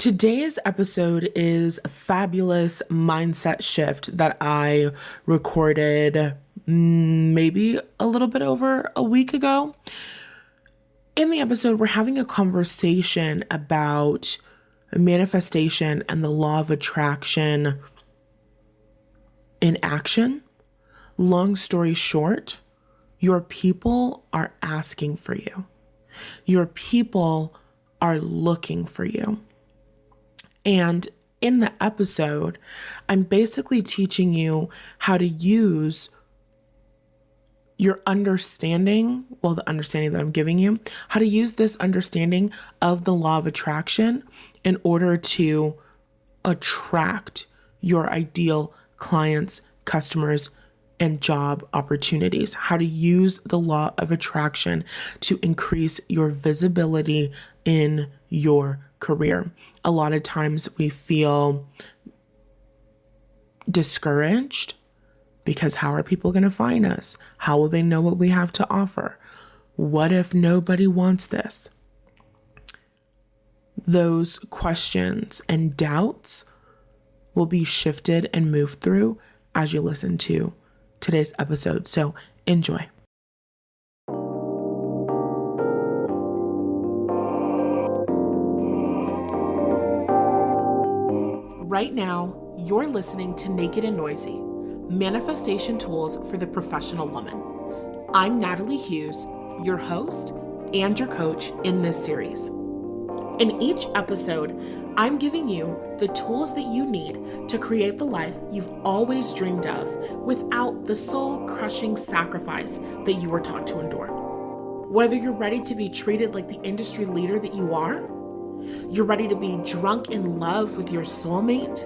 Today's episode is a fabulous mindset shift that I recorded maybe a little bit over a week ago. In the episode, we're having a conversation about manifestation and the law of attraction in action. Long story short, your people are asking for you. Your people are looking for you. And in the episode, I'm basically teaching you how to use your understanding, the understanding that I'm giving you, how to use this understanding of the law of attraction in order to attract your ideal clients, customers, and job opportunities. How to use the law of attraction to increase your visibility in your career. A lot of times we feel discouraged because how are people going to find us? How will they know what we have to offer? What if nobody wants this? Those questions and doubts will be shifted and moved through as you listen to today's episode. So enjoy. Right now, you're listening to Naked and Noisy, Manifestation Tools for the Professional Woman. I'm Natalie Hughes, your host and your coach in this series. In each episode, I'm giving you the tools that you need to create the life you've always dreamed of without the soul-crushing sacrifice that you were taught to endure. Whether you're ready to be treated like the industry leader that you are, you're ready to be drunk in love with your soulmate,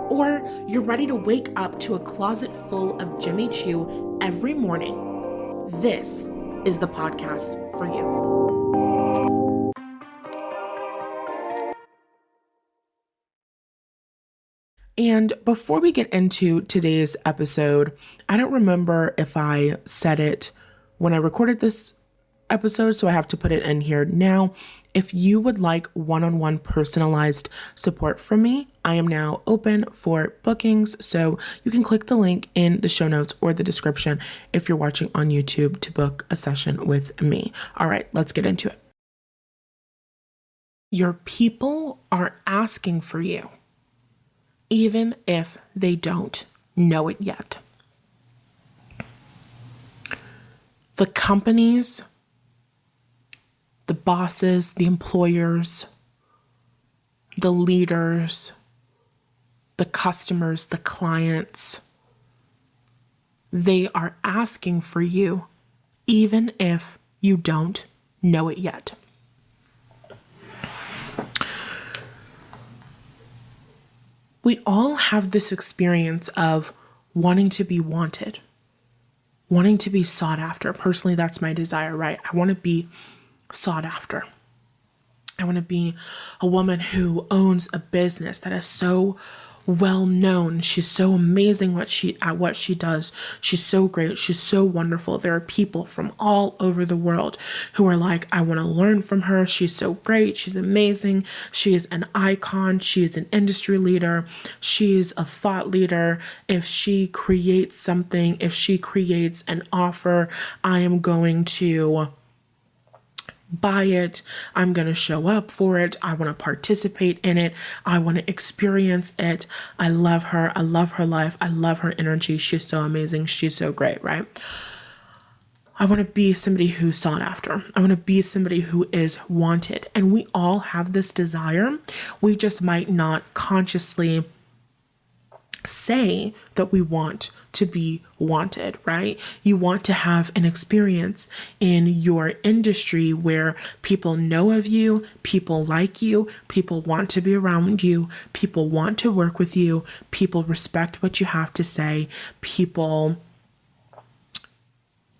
or you're ready to wake up to a closet full of Jimmy Choo every morning, this is the podcast for you. And before we get into today's episode, I don't remember if I said it when I recorded this episode, so I have to put it in here now. If you would like one-on-one personalized support from me, I am now open for bookings. So you can click the link in the show notes or the description if you're watching on YouTube to book a session with me. All right, let's get into it. Your people are asking for you, even if they don't know it yet. The companies, the bosses, the employers, the leaders, the customers, the clients, they are asking for you, even if you don't know it yet. We all have this experience of wanting to be wanted, wanting to be sought after. Personally, that's my desire, right? I want to be sought after. I want to be a woman who owns a business that is so well known. She's so amazing at what she does. She's so great. She's so wonderful. There are people from all over the world who are like, I want to learn from her. She's so great. She's amazing. She is an icon. She is an industry leader. She's a thought leader. If she creates something, if she creates an offer, I am going to buy it. I'm going to show up for it. I want to participate in it. I want to experience it. I love her. I love her life. I love her energy. She's so amazing. She's so great, right? I want to be somebody who's sought after. I want to be somebody who is wanted. And we all have this desire. We just might not consciously say that we want to be wanted, right? You want to have an experience in your industry where people know of you, people like you, people want to be around you, people want to work with you, people respect what you have to say, people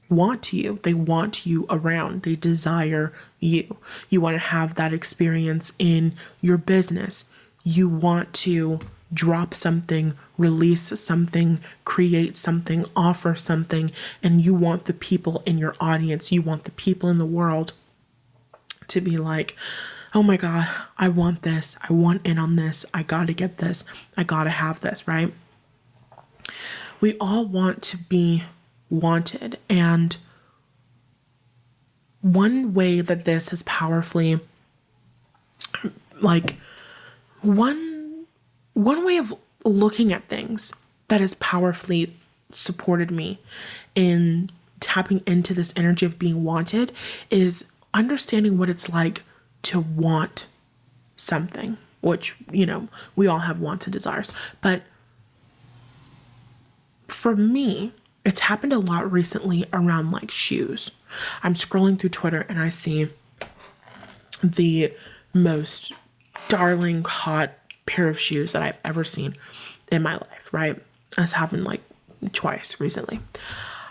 want you, they want you around, they desire you. You want to have that experience in your business. You want to drop something, release something, create something, offer something, and you want the people in your audience, you want the people in the world to be like, oh my God, I want this. I want in on this. I got to get this. I got to have this, right? We all want to be wanted. And one way that this is powerfully, like, one way of looking at things that has powerfully supported me in tapping into this energy of being wanted is understanding what it's like to want something, which, we all have wants and desires. But for me, it's happened a lot recently around like shoes. I'm scrolling through Twitter and I see the most darling hot pair of shoes that I've ever seen in my life, right? This happened like twice recently.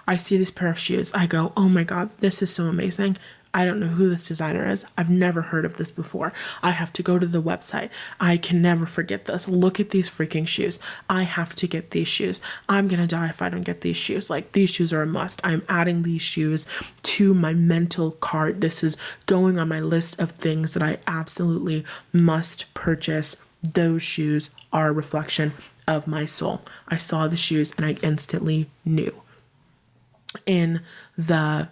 I see this pair of shoes. I go, oh my God, this is so amazing. I don't know who this designer is. I've never heard of this before. I have to go to the website. I can never forget this. Look at these freaking shoes. I have to get these shoes. I'm going to die if I don't get these shoes. Like, these shoes are a must. I'm adding these shoes to my mental cart. This is going on my list of things that I absolutely must purchase. Those shoes are a reflection of my soul. I saw the shoes and I instantly knew. In the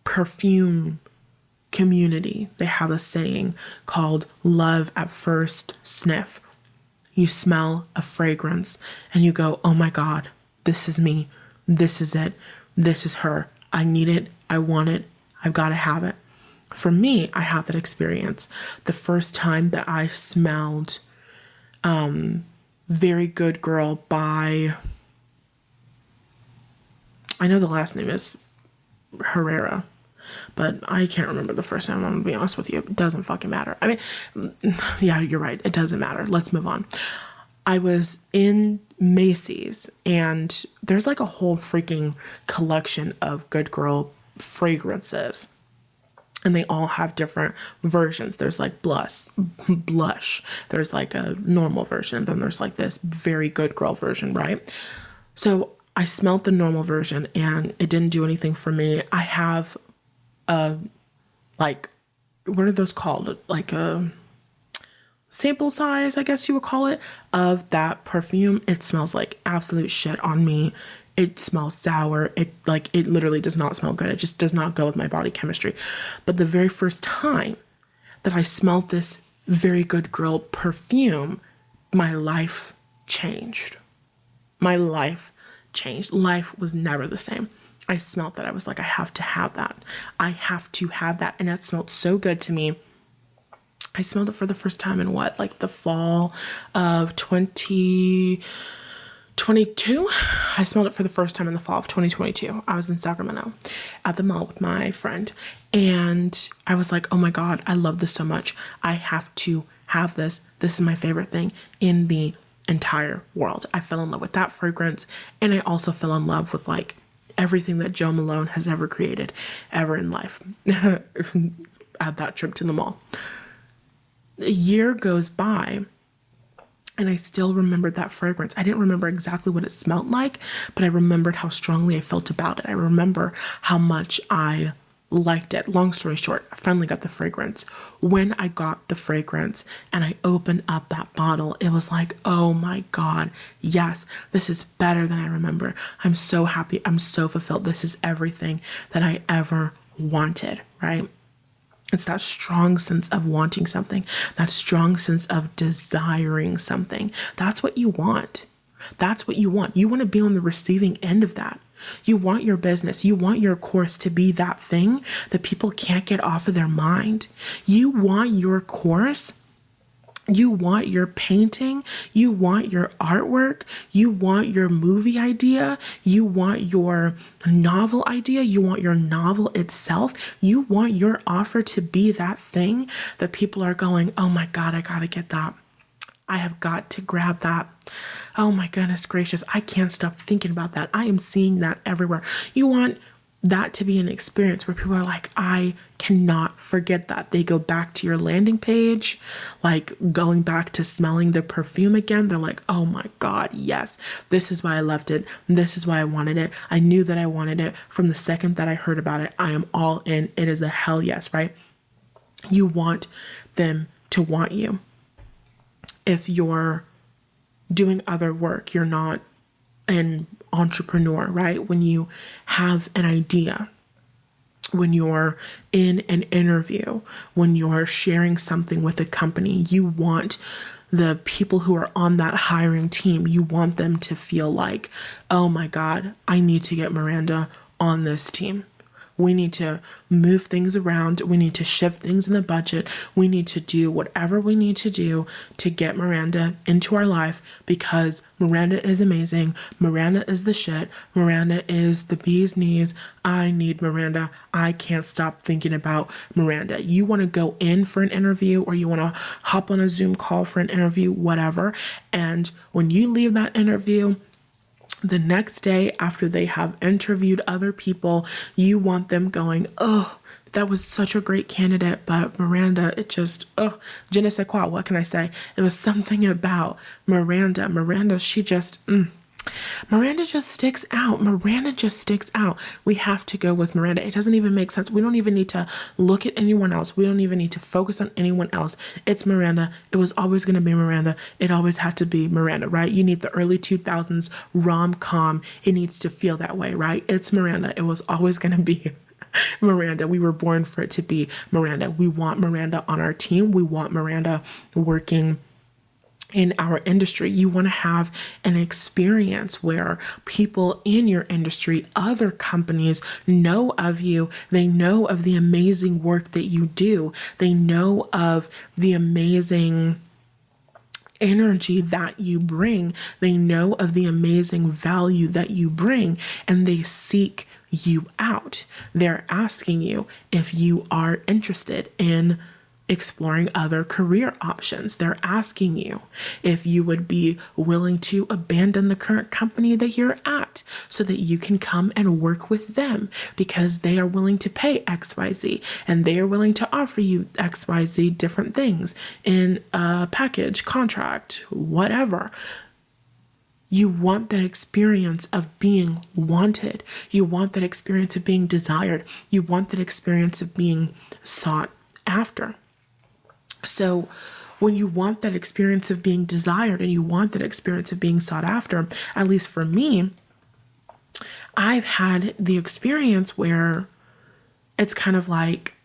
perfume community, they have a saying called love at first sniff. You smell a fragrance and you go, oh my God, this is me. This is it. This is her. I need it. I want it. I've got to have it. For me, I had that experience. The first time that I smelled Very Good Girl by, I know the last name is Herrera, but I can't remember the first time. I'm gonna be honest with you. It doesn't fucking matter. I mean, yeah, you're right. It doesn't matter. Let's move on. I was in Macy's and there's like a whole freaking collection of Good Girl fragrances. And they all have different versions. There's like blush. There's like a normal version. Then there's like this Very Good Girl version, right? So I smelled the normal version and it didn't do anything for me. I have like, what are those called? Like a sample size, I guess you would call it, of that perfume. It smells like absolute shit on me. It smells sour. It literally does not smell good. It just does not go with my body chemistry. But the very first time that I smelled this Very Good Girl perfume, my life changed. My life changed. Life was never the same. I smelled that. I was like, I have to have that. I have to have that. And it smelled so good to me. I smelled it for the first time in like the fall of 2022. I smelled it for the first time in the fall of 2022. I was in Sacramento at the mall with my friend. And I was like, oh my God, I love this so much. I have to have this. This is my favorite thing in the entire world. I fell in love with that fragrance. And I also fell in love with like everything that Jo Malone has ever created, ever in life. At that trip to the mall. A year goes by and I still remembered that fragrance. I didn't remember exactly what it smelled like, but I remembered how strongly I felt about it. I remember how much I liked it. Long story short, I finally got the fragrance. When I got the fragrance and I opened up that bottle, it was like, oh my God, yes, this is better than I remember. I'm so happy. I'm so fulfilled. This is everything that I ever wanted, right? It's that strong sense of wanting something, that strong sense of desiring something. That's what you want. That's what you want. You want to be on the receiving end of that. You want your business, you want your course to be that thing that people can't get off of their mind. You want your course, you want your painting, you want your artwork, you want your movie idea, you want your novel idea, you want your novel itself, you want your offer to be that thing that people are going, oh my God, I gotta get that. I have got to grab that. Oh my goodness gracious, I can't stop thinking about that. I am seeing that everywhere. You want that to be an experience where people are like, I cannot forget that. They go back to your landing page, like going back to smelling the perfume again. They're like, oh my God, yes, this is why I loved it. This is why I wanted it. I knew that I wanted it from the second that I heard about it. I am all in. It is a hell yes, right? You want them to want you. If you're doing other work, you're not an entrepreneur, right? When you have an idea, when you're in an interview, when you're sharing something with a company, you want the people who are on that hiring team, you want them to feel like, oh my God, I need to get Miranda on this team. We need to move things around. We need to shift things in the budget. We need to do whatever we need to do to get Miranda into our life, because Miranda is amazing. Miranda is the shit. Miranda is the bee's knees. I need Miranda. I can't stop thinking about Miranda. You want to go in for an interview, or you want to hop on a Zoom call for an interview, whatever. And when you leave that interview, the next day after they have interviewed other people, you want them going, oh, that was such a great candidate, but Miranda, it just, oh, je ne sais quoi, what can I say? It was something about Miranda. Miranda, Miranda just sticks out. Miranda just sticks out. We have to go with Miranda. It doesn't even make sense. We don't even need to look at anyone else. We don't even need to focus on anyone else. It's Miranda. It was always going to be Miranda. It always had to be Miranda, right? You need the early 2000s rom-com. It needs to feel that way, right? It's Miranda. It was always going to be Miranda. We were born for it to be Miranda. We want Miranda on our team. We want Miranda working in our industry. You want to have an experience where people in your industry, other companies, know of you. They know of the amazing work that you do. They know of the amazing energy that you bring. They know of the amazing value that you bring, and they seek you out. They're asking you if you are interested in exploring other career options. They're asking you if you would be willing to abandon the current company that you're at so that you can come and work with them, because they are willing to pay XYZ and they are willing to offer you XYZ different things in a package, contract, whatever. You want that experience of being wanted. You want that experience of being desired. You want that experience of being sought after. So when you want that experience of being desired and you want that experience of being sought after, at least for me, I've had the experience where it's kind of like,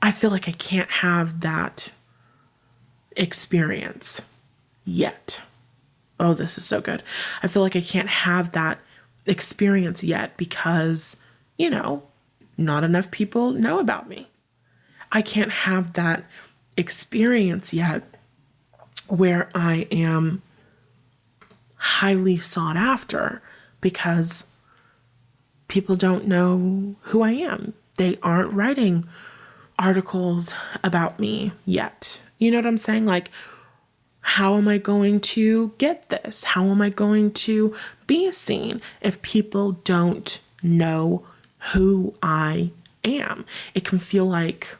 I feel like I can't have that experience yet. Oh, this is so good. I feel like I can't have that experience yet because, not enough people know about me. I can't have that experience yet where I am highly sought after because people don't know who I am. They aren't writing articles about me yet. You know what I'm saying? Like, how am I going to get this? How am I going to be seen if people don't know who I am? It can feel like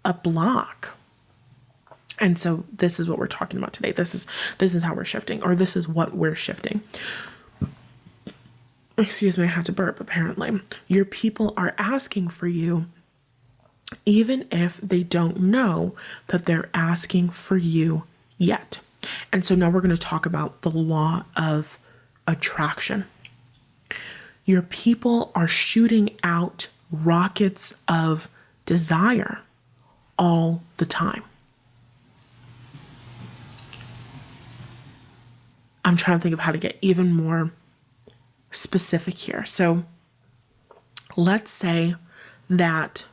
a block. And so this is what we're talking about today. This is how we're shifting, or this is what we're shifting. Excuse me, I had to burp apparently. Your people are asking for you even if they don't know that they're asking for you yet. And so now we're going to talk about the law of attraction. Your people are shooting out rockets of desire all the time. I'm trying to think of how to get even more specific here. So let's say that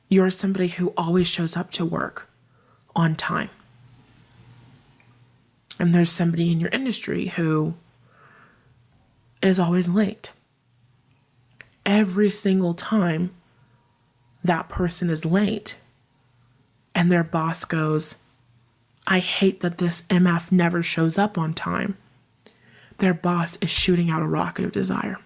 you're somebody who always shows up to work on time. And there's somebody in your industry who is always late. Every single time that person is late and their boss goes, I hate that this MF never shows up on time, their boss is shooting out a rocket of desire.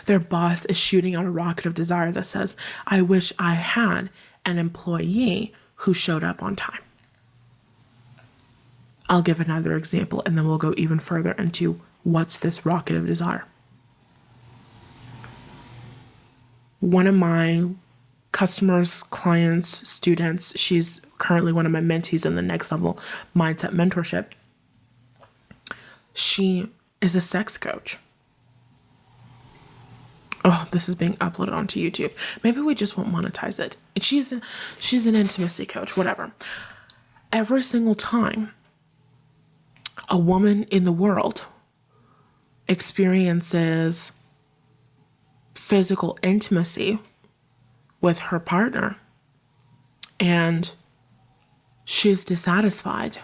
Their boss is shooting out a rocket of desire that says, I wish I had an employee who showed up on time. I'll give another example and then we'll go even further into what's this rocket of desire. One of my customers, clients, students, she's currently one of my mentees in the next level mindset mentorship. She is a sex coach. Oh, this is being uploaded onto YouTube. Maybe we just won't monetize it. She's an intimacy coach, whatever. Every single time a woman in the world experiences physical intimacy with her partner and she's dissatisfied,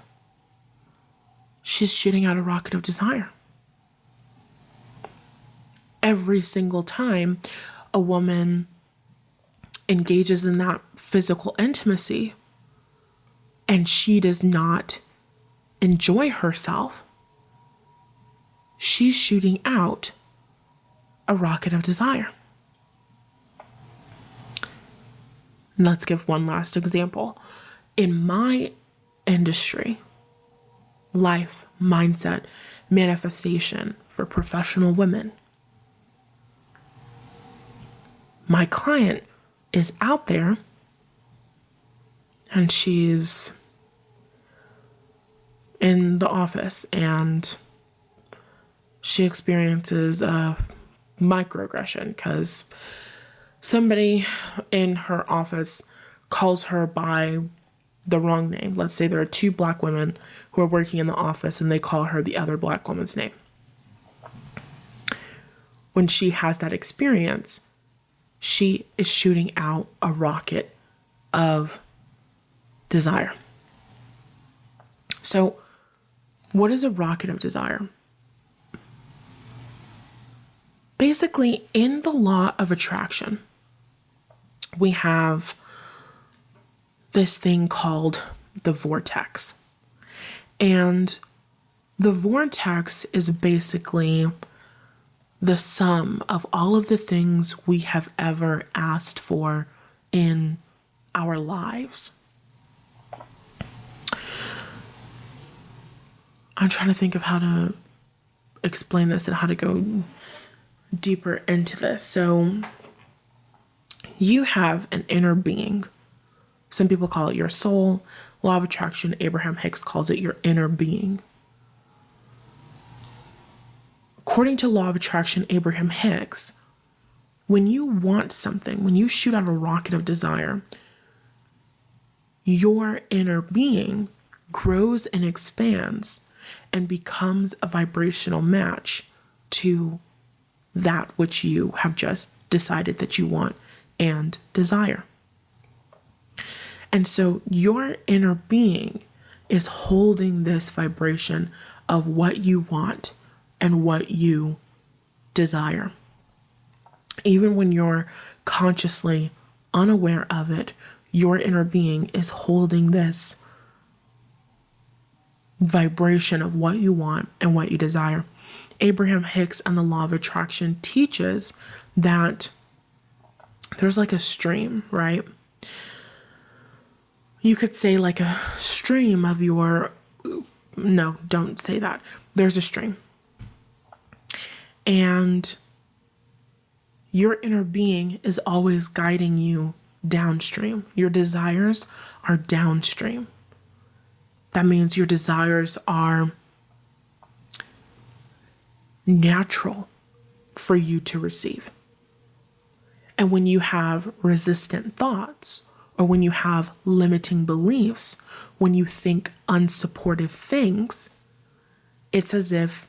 she's shooting out a rocket of desire. Every single time a woman engages in that physical intimacy and she does not enjoy herself, she's shooting out a rocket of desire. And let's give one last example. In my industry, life, mindset, manifestation for professional women, my client is out there and she's in the office and she experiences a microaggression because somebody in her office calls her by the wrong name. Let's say there are two black women who are working in the office and they call her the other black woman's name. When she has that experience, she is shooting out a rocket of desire. So, what is a rocket of desire? Basically, in the law of attraction, we have this thing called the vortex. And the vortex is basically the sum of all of the things we have ever asked for in our lives. I'm trying to think of how to explain this and how to go deeper into this. So you have an inner being. Some people call it your soul. Law of attraction, Abraham Hicks calls it your inner being. According to law of attraction, Abraham Hicks, when you want something, when you shoot out a rocket of desire, your inner being grows and expands and becomes a vibrational match to that which you have just decided that you want and desire. And so your inner being is holding this vibration of what you want and what you desire. Even when you're consciously unaware of it, your inner being is holding this vibration of what you want and what you desire. Abraham Hicks and the law of attraction teaches that there's like a stream, right? You could say like a stream of your, no, don't say that. There's a stream. And your inner being is always guiding you downstream. Your desires are downstream. That means your desires are natural for you to receive. And when you have resistant thoughts, or when you have limiting beliefs, when you think unsupportive things, it's as if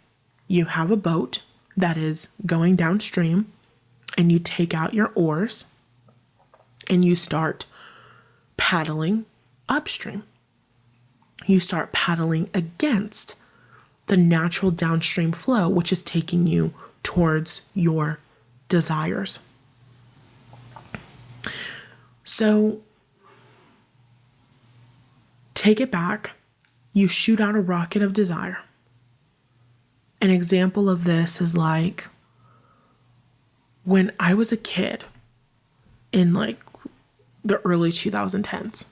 you have a boat that is going downstream and you take out your oars and you start paddling upstream. You start paddling against the natural downstream flow, which is taking you towards your desires. So take it back. You shoot out a rocket of desire. An example of this is like when I was a kid in like the early 2010s.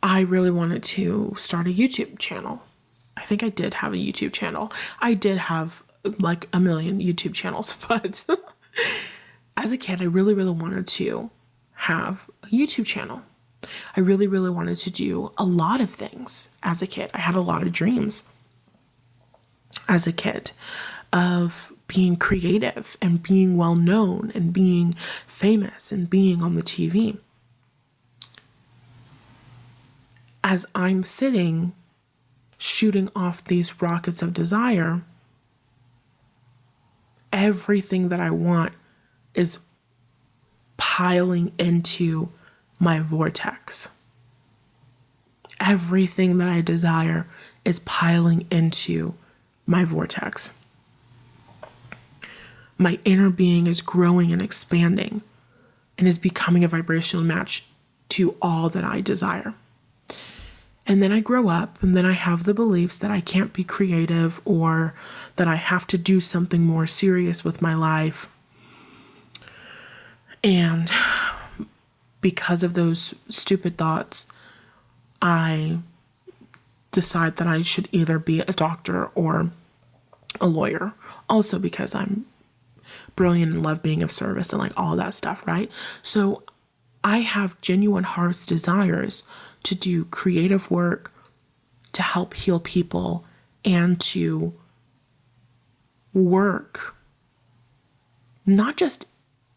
I really wanted to start a YouTube channel. I think I did have a YouTube channel. I did have like a million YouTube channels, but as a kid, I really, really wanted to have a YouTube channel. I really, really wanted to do a lot of things as a kid. I had a lot of dreams as a kid of being creative and being well known and being famous and being on the TV. As I'm sitting shooting off these rockets of desire, everything that I want is piling into my vortex. Everything that I desire is piling into my vortex. My inner being is growing and expanding and is becoming a vibrational match to all that I desire. And then I grow up, and then I have the beliefs that I can't be creative or that I have to do something more serious with my life. And because of those stupid thoughts, I decide that I should either be a doctor or a lawyer. Also because I'm brilliant and love being of service and like all of that stuff, right? So I have genuine heart's desires to do creative work, to help heal people, and to work not just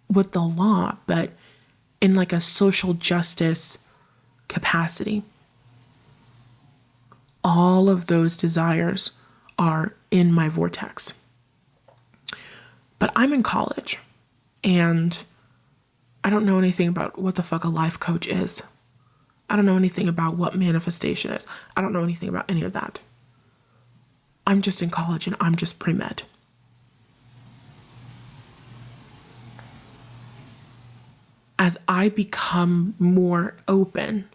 with the law, but in like a social justice capacity. All of those desires are in my vortex. But I'm in college and I don't know anything about what the fuck a life coach is. I don't know anything about what manifestation is. I don't know anything about any of that. I'm just in college and I'm just pre-med. As I become more open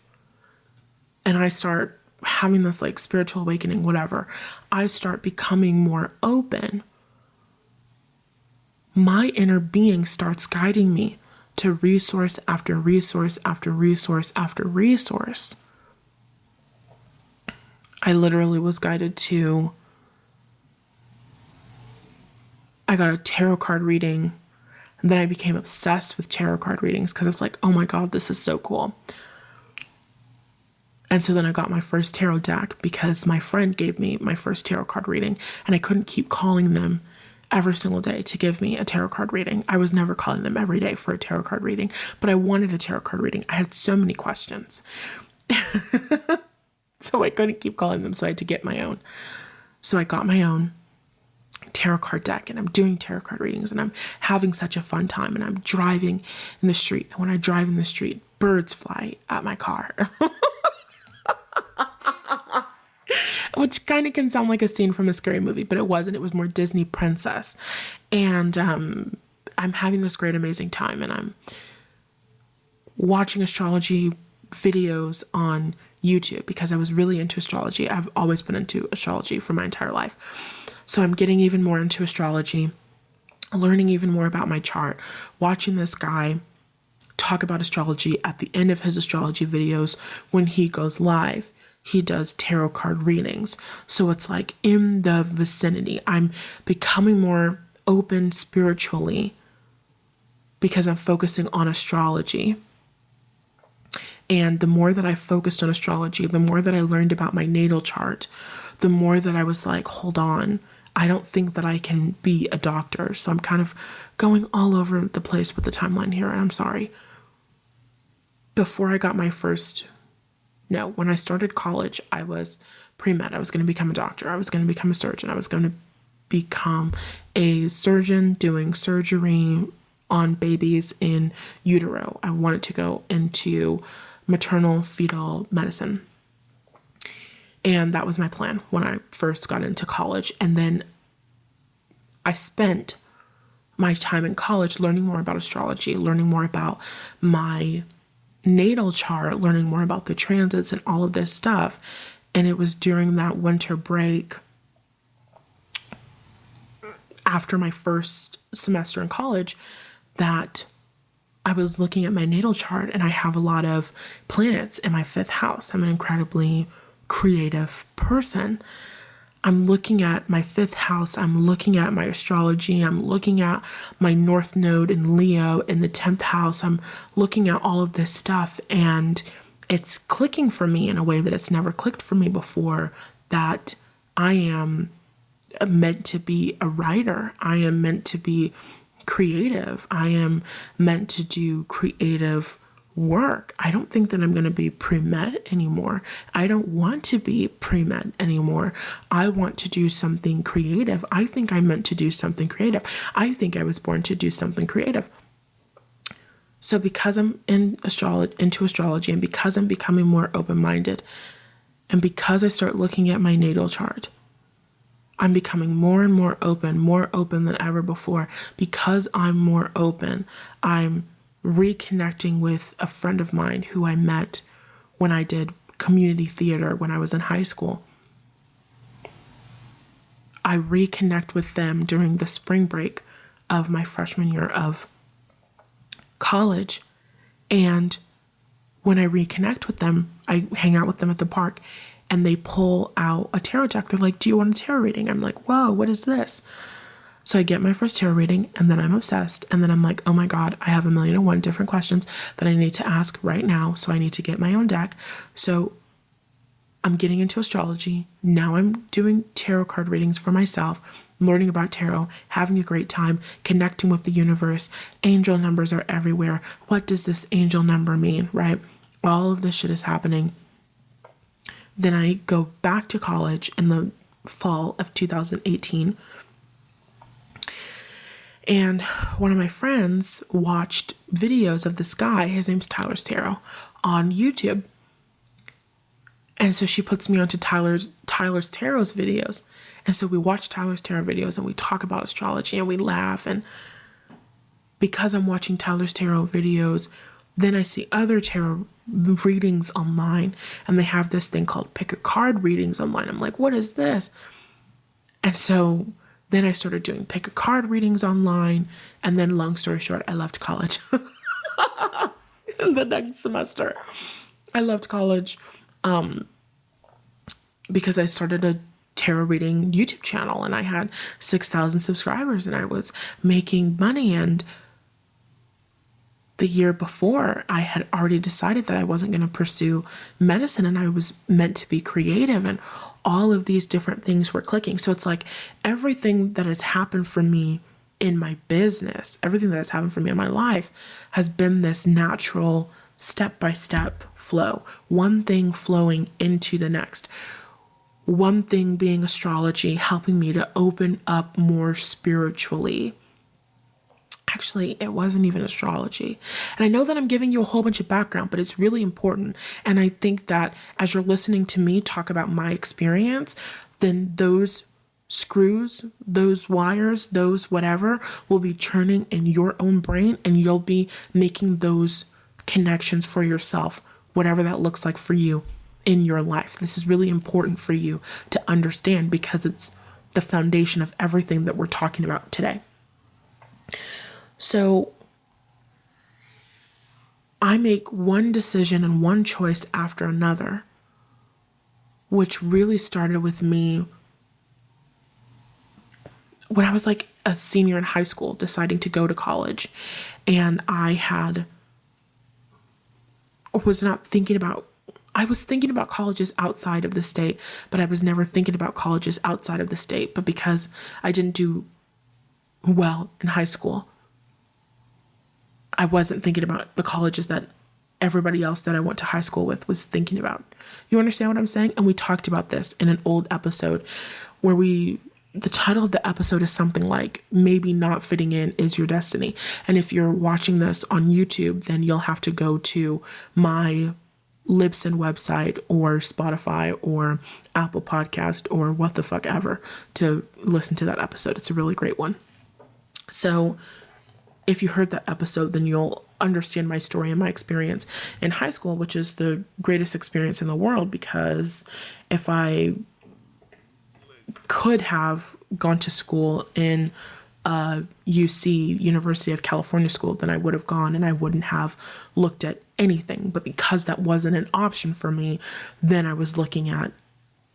and I start having this like spiritual awakening, whatever, I start becoming more open. My inner being starts guiding me to resource after resource after resource after resource. I literally was guided to, I got a tarot card reading, and then I became obsessed with tarot card readings because it's like, oh my God, this is so cool. And so then I got my first tarot deck because my friend gave me my first tarot card reading, and I couldn't keep calling them every single day to give me a tarot card reading. I was never calling them every day for a tarot card reading, but I wanted a tarot card reading. I had so many questions. So I couldn't keep calling them, so I had to get my own. So I got my own tarot card deck, and I'm doing tarot card readings, and I'm having such a fun time, and I'm driving in the street. And when I drive in the street, birds fly at my car. Which kind of can sound like a scene from a scary movie, but it wasn't. It was more Disney princess. And I'm having this great, amazing time. And I'm watching astrology videos on YouTube because I was really into astrology. I've always been into astrology for my entire life. So I'm getting even more into astrology, learning even more about my chart, watching this guy talk about astrology at the end of his astrology videos when he goes live. He does tarot card readings. So it's like in the vicinity. I'm becoming more open spiritually because I'm focusing on astrology. And the more that I focused on astrology, the more that I learned about my natal chart, the more that I was like, hold on, I don't think that I can be a doctor. So I'm kind of going all over the place with the timeline here. And I'm sorry. Before I got my first... No, when I started college, I was pre-med. I was going to become a doctor. I was going to become a surgeon. I was going to become a surgeon doing surgery on babies in utero. I wanted to go into maternal fetal medicine. And that was my plan when I first got into college. And then I spent my time in college learning more about astrology, learning more about my natal chart, learning more about the transits and all of this stuff. And it was during that winter break after my first semester in college that I was looking at my natal chart, and I have a lot of planets in my 5th house. I'm an incredibly creative person. I'm looking at my fifth house. I'm looking at my astrology. I'm looking at my North Node in Leo in the 10th house. I'm looking at all of this stuff, and it's clicking for me in a way that it's never clicked for me before, that I am meant to be a writer. I am meant to be creative. I am meant to do creative work. I don't think that I'm going to be pre-med anymore. I don't want to be pre-med anymore. I want to do something creative. I think I'm meant to do something creative. I think I was born to do something creative. So because I'm into astrology, and because I'm becoming more open-minded, and because I start looking at my natal chart, I'm becoming more and more open than ever before. Because I'm more open, I'm reconnecting with a friend of mine who I met when I did community theater when I was in high school. I reconnect with them during the spring break of my freshman year of college. And when I reconnect with them, I hang out with them at the park, and they pull out a tarot deck. They're like, "Do you want a tarot reading?" I'm like, "Whoa, what is this?" So I get my first tarot reading, and then I'm obsessed. And then I'm like, oh my God, I have 1,000,001 different questions that I need to ask right now. So I need to get my own deck. So I'm getting into astrology. Now I'm doing tarot card readings for myself, learning about tarot, having a great time, connecting with the universe. Angel numbers are everywhere. What does this angel number mean, right? All of this shit is happening. Then I go back to college in the fall of 2018. And one of my friends watched videos of this guy, his name's Tyler's Tarot, on YouTube. And so she puts me onto Tyler's Tarot's videos. And so we watch Tyler's Tarot videos, and we talk about astrology, and we laugh. And because I'm watching Tyler's Tarot videos, then I see other tarot readings online, and they have this thing called pick a card readings online. I'm like, what is this? And so then I started doing pick a card readings online. And then, long story short, I left college in the next semester. I left college because I started a tarot reading YouTube channel, and I had 6,000 subscribers, and I was making money. And the year before, I had already decided that I wasn't going to pursue medicine, and I was meant to be creative, and all of these different things were clicking. So it's like everything that has happened for me in my business, everything that has happened for me in my life has been this natural step-by-step flow, one thing flowing into the next. One thing being astrology, helping me to open up more spiritually. Actually, it wasn't even astrology. And I know that I'm giving you a whole bunch of background, but it's really important. And I think that as you're listening to me talk about my experience, then those screws, those wires, those whatever will be churning in your own brain, and you'll be making those connections for yourself, whatever that looks like for you in your life. This is really important for you to understand, because it's the foundation of everything that we're talking about today. So I make one decision and one choice after another, which really started with me when I was like a senior in high school, deciding to go to college. And I was thinking about colleges outside of the state, but I was never thinking about colleges outside of the state. But because I didn't do well in high school, I wasn't thinking about the colleges that everybody else that I went to high school with was thinking about. You understand what I'm saying? And we talked about this in an old episode where the title of the episode is something like, maybe not fitting in is your destiny. And if you're watching this on YouTube, then you'll have to go to my Libsyn website or Spotify or Apple Podcast or what the fuck ever to listen to that episode. It's a really great one. So if you heard that episode, then you'll understand my story and my experience in high school, which is the greatest experience in the world, because if I could have gone to school in UC, University of California school, then I would have gone, and I wouldn't have looked at anything. But because that wasn't an option for me, then I was looking at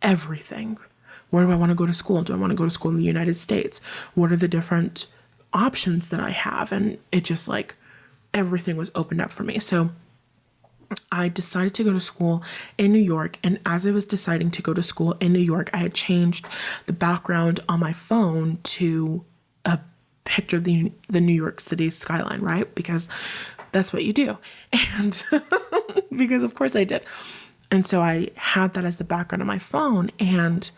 everything, Where do I want to go to school? Do I want to go to school in the United States? What are the different options that I have? And it just like everything was opened up for me. So I decided to go to school in New York. And as I was deciding to go to school in New York, I had changed the background on my phone to a picture of the New York City skyline, right? Because that's what you do. And because of course I did. And so I had that as the background on my phone, and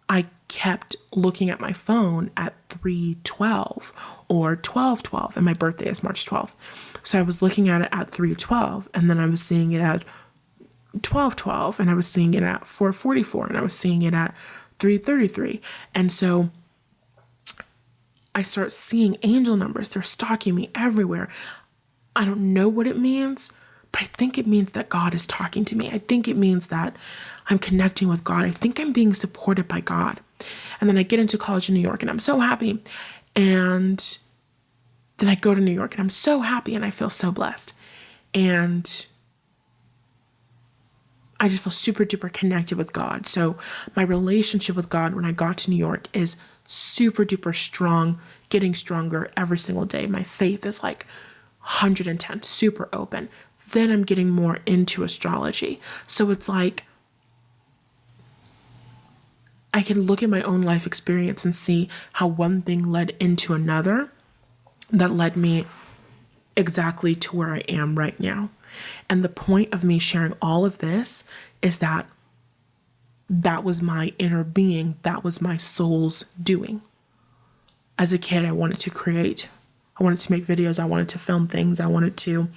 I kept looking at my phone at 3:12 or 12:12, and my birthday is March 12th. So I was looking at it at 3:12, and then I was seeing it at 12:12, and I was seeing it at 4:44, and I was seeing it at 3:33. And so I start seeing angel numbers. They're stalking me everywhere. I don't know what it means, but I think it means that God is talking to me. I think it means that I'm connecting with God. I think I'm being supported by God. And then I get into college in New York, and I'm so happy. And then I go to New York, and I'm so happy, and I feel so blessed. And I just feel super duper connected with God. So my relationship with God when I got to New York is super duper strong, getting stronger every single day. My faith is like 110, super open. Then I'm getting more into astrology. So it's like I can look at my own life experience and see how one thing led into another that led me exactly to where I am right now. And the point of me sharing all of this is that that was my inner being. That was my soul's doing. As a kid, I wanted to create. I wanted to make videos. I wanted to film things. I wanted to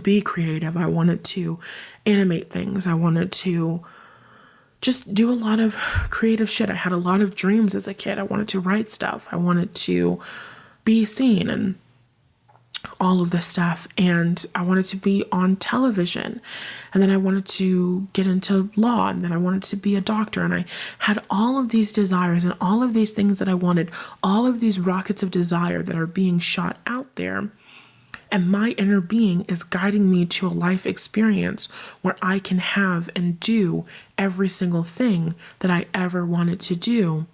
be creative. I wanted to animate things. I wanted to just do a lot of creative shit. I had a lot of dreams as a kid. I wanted to write stuff. I wanted to be seen and all of this stuff. And I wanted to be on television. And then I wanted to get into law. And then I wanted to be a doctor. And I had all of these desires and all of these things that I wanted, all of these rockets of desire that are being shot out there. And my inner being is guiding me to a life experience where I can have and do every single thing that I ever wanted to do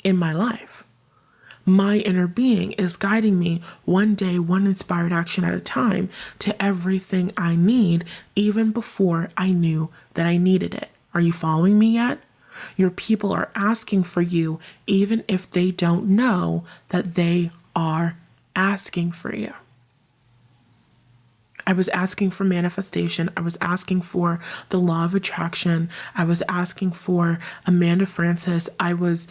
in my life. My inner being is guiding me one day, one inspired action at a time to everything I need, even before I knew that I needed it. Are you following me yet? Your people are asking for you, even if they don't know that they are asking for you. I was asking for manifestation. I was asking for the law of attraction. I was asking for Amanda Francis. I was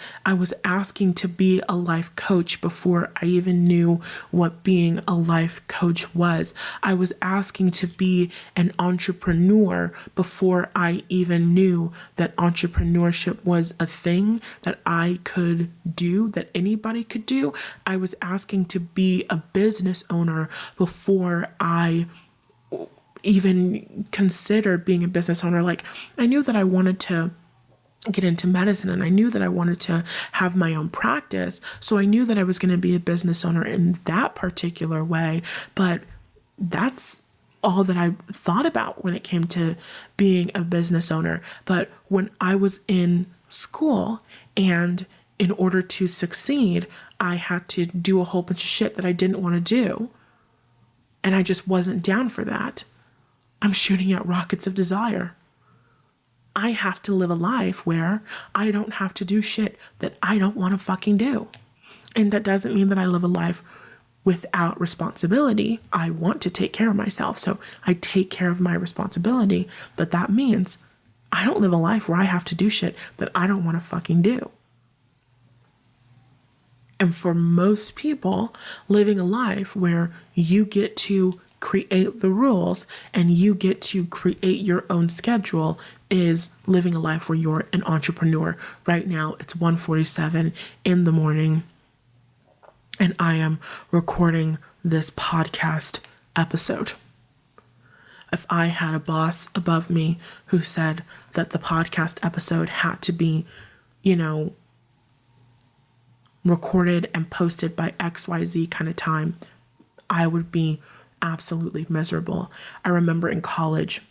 asking to be a life coach before I even knew what being a life coach was. I was asking to be an entrepreneur before I even knew that entrepreneurship was a thing that I could do, that anybody could do. I was asking to be a business owner before I even considered being a business owner. Like, I knew that I wanted to get into medicine, and I knew that I wanted to have my own practice. So I knew that I was going to be a business owner in that particular way. But that's all that I thought about when it came to being a business owner. But when I was in school, and in order to succeed, I had to do a whole bunch of shit that I didn't want to do. And I just wasn't down for that. I'm shooting at rockets of desire. I have to live a life where I don't have to do shit that I don't want to fucking do. And that doesn't mean that I live a life without responsibility. I want to take care of myself, so I take care of my responsibility. But that means I don't live a life where I have to do shit that I don't want to fucking do. And for most people, living a life where you get to create the rules and you get to create your own schedule is living a life where you're an entrepreneur. Right now, it's 1:47 in the morning, and I am recording this podcast episode. If I had a boss above me who said that the podcast episode had to be, recorded and posted by XYZ kind of time, I would be absolutely miserable. I remember in college,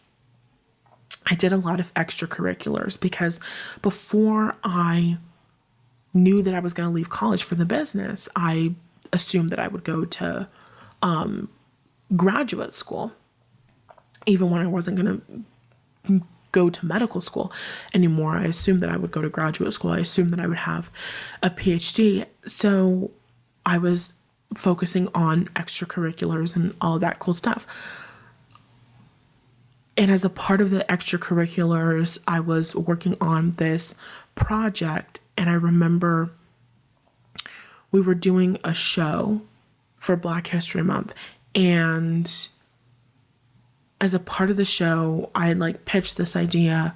I did a lot of extracurriculars because before I knew that I was going to leave college for the business, I assumed that I would go to graduate school, even when I wasn't going to go to medical school anymore. I assumed that I would go to graduate school. I assumed that I would have a PhD. So I was focusing on extracurriculars and all of that cool stuff. And as a part of the extracurriculars, I was working on this project. And I remember we were doing a show for Black History Month. And as a part of the show, I had like pitched this idea.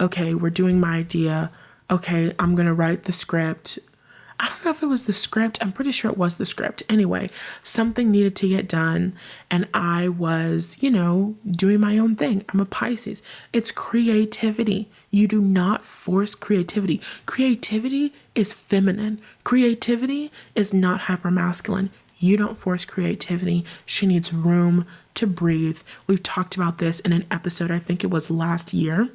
Okay, we're doing my idea. Okay, I'm going to write the script. I don't know if it was the script. I'm pretty sure it was the script. Anyway, something needed to get done. And I was, doing my own thing. I'm a Pisces. It's creativity. You do not force creativity. Creativity is feminine. Creativity is not hypermasculine. You don't force creativity. She needs room to breathe. We've talked about this in an episode, I think it was last year,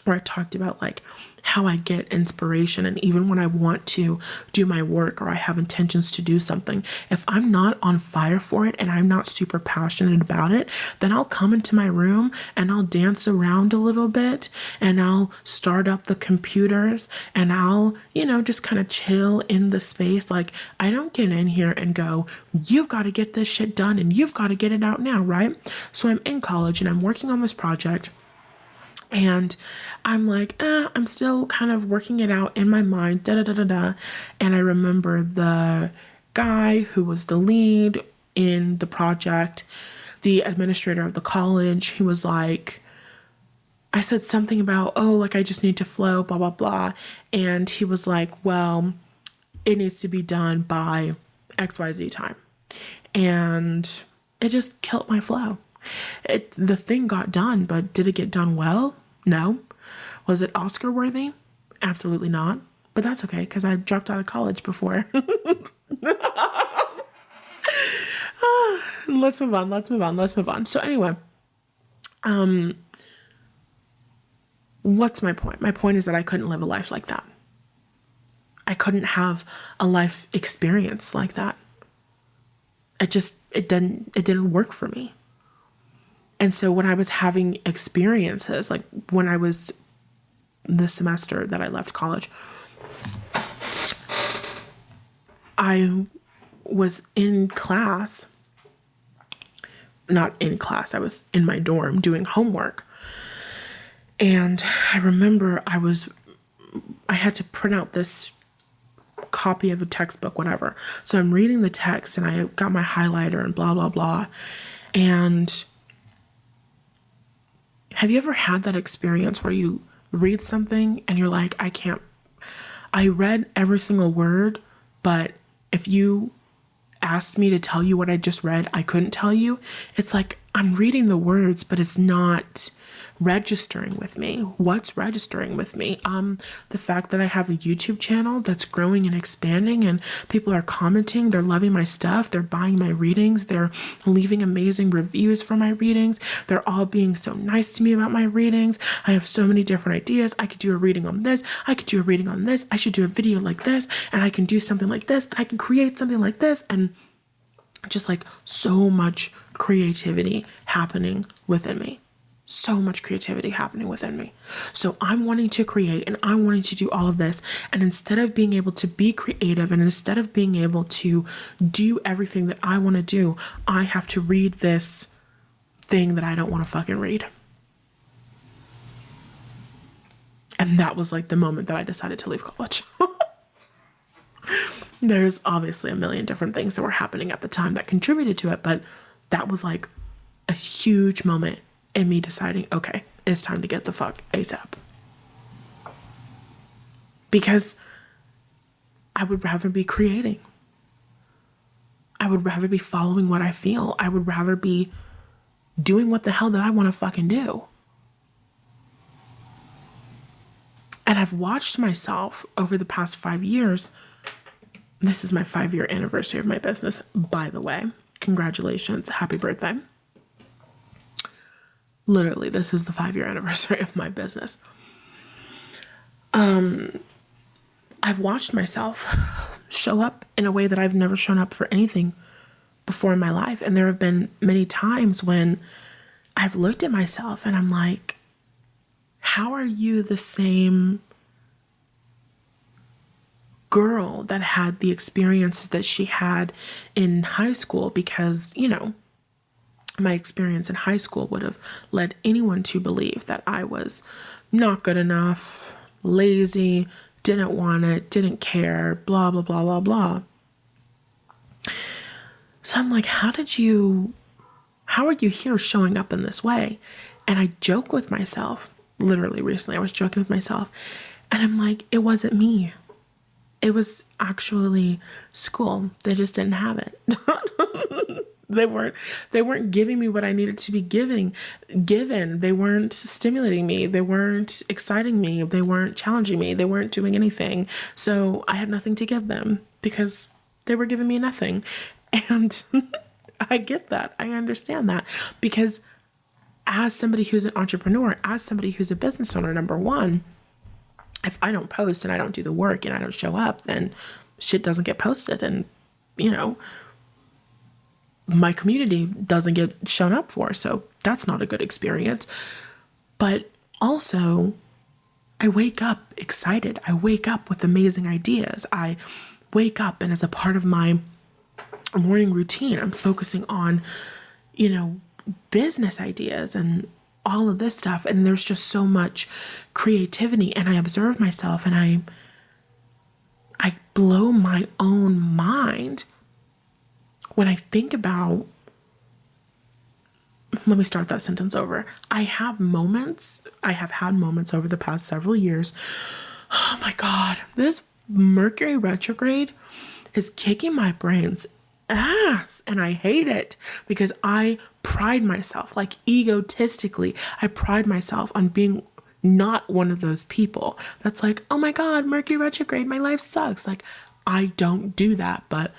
where I talked about like how I get inspiration. And even when I want to do my work or I have intentions to do something, if I'm not on fire for it and I'm not super passionate about it, then I'll come into my room and I'll dance around a little bit and I'll start up the computers and I'll, just kind of chill in the space. Like, I don't get in here and go, you've got to get this shit done and you've got to get it out now, right? So I'm in college and I'm working on this project. And I'm like, I'm still kind of working it out in my mind, da-da-da-da-da. And I remember the guy who was the lead in the project, the administrator of the college, he was like, I said something about, I just need to flow, blah, blah, blah. And he was like, well, it needs to be done by XYZ time. And it just killed my flow. The thing got done, but did it get done well? No. Was it Oscar worthy? Absolutely not. But that's okay, because I dropped out of college before. Let's move on. So anyway, what's my point? My point is that I couldn't live a life like that. I couldn't have a life experience like that. It didn't work for me. And so when I was having experiences, like when I was this semester that I left college, I was in class, not in class, I was in my dorm doing homework. And I remember I had to print out this copy of a textbook, whatever. So I'm reading the text and I got my highlighter and blah, blah, blah. And have you ever had that experience where you read something and you're like, I read every single word, but if you asked me to tell you what I just read, I couldn't tell you? It's like I'm reading the words, but it's not registering with me. What's registering with me? The fact that I have a YouTube channel that's growing and expanding and people are commenting, they're loving my stuff, they're buying my readings, they're leaving amazing reviews for my readings, they're all being so nice to me about my readings. I have so many different ideas. I could do a reading on this, I could do a reading on this, I should do a video like this, and I can do something like this, and I can create something like this, and just like so much creativity happening within me. So much creativity happening within me. So I'm wanting to create and I'm wanting to do all of this. And instead of being able to be creative and instead of being able to do everything that I want to do, I have to read this thing that I don't want to fucking read. And that was like the moment that I decided to leave college. There's obviously a million different things that were happening at the time that contributed to it, but that was like a huge moment in me deciding, okay, it's time to get the fuck ASAP. Because I would rather be creating. I would rather be following what I feel. I would rather be doing what the hell that I want to fucking do. And I've watched myself over the past 5 years. This is my 5-year anniversary of my business, by the way. Congratulations. Happy birthday. Literally, this is the 5-year anniversary of my business. I've watched myself show up in a way that I've never shown up for anything before in my life. And there have been many times when I've looked at myself and I'm like, how are you the same girl that had the experiences that she had in high school? Because, my experience in high school would have led anyone to believe that I was not good enough, lazy, didn't want it, didn't care, blah, blah, blah, blah, blah. So I'm like, how are you here showing up in this way? And I joke with myself, literally recently, I was joking with myself, and I'm like, it wasn't me. It was actually school. They just didn't have it. They weren't giving me what I needed to be given. They weren't stimulating me. They weren't exciting me. They weren't challenging me. They weren't doing anything. So I had nothing to give them because they were giving me nothing. And I get that. I understand that, because as somebody who's an entrepreneur, as somebody who's a business owner, number one, if I don't post and I don't do the work and I don't show up, then shit doesn't get posted. And, my community doesn't get shown up for. So that's not a good experience. But also, I wake up excited. I wake up with amazing ideas. I wake up and as a part of my morning routine, I'm focusing on, business ideas and all of this stuff. And there's just so much creativity. And I observe myself and I blow my own mind when I think about, let me start that sentence over. I have had moments over the past several years. Oh my God, this Mercury retrograde is kicking my brain's ass, and I hate it because I pride myself, like egotistically, I pride myself on being not one of those people that's like, oh my God, Mercury retrograde, my life sucks. Like, I don't do that, but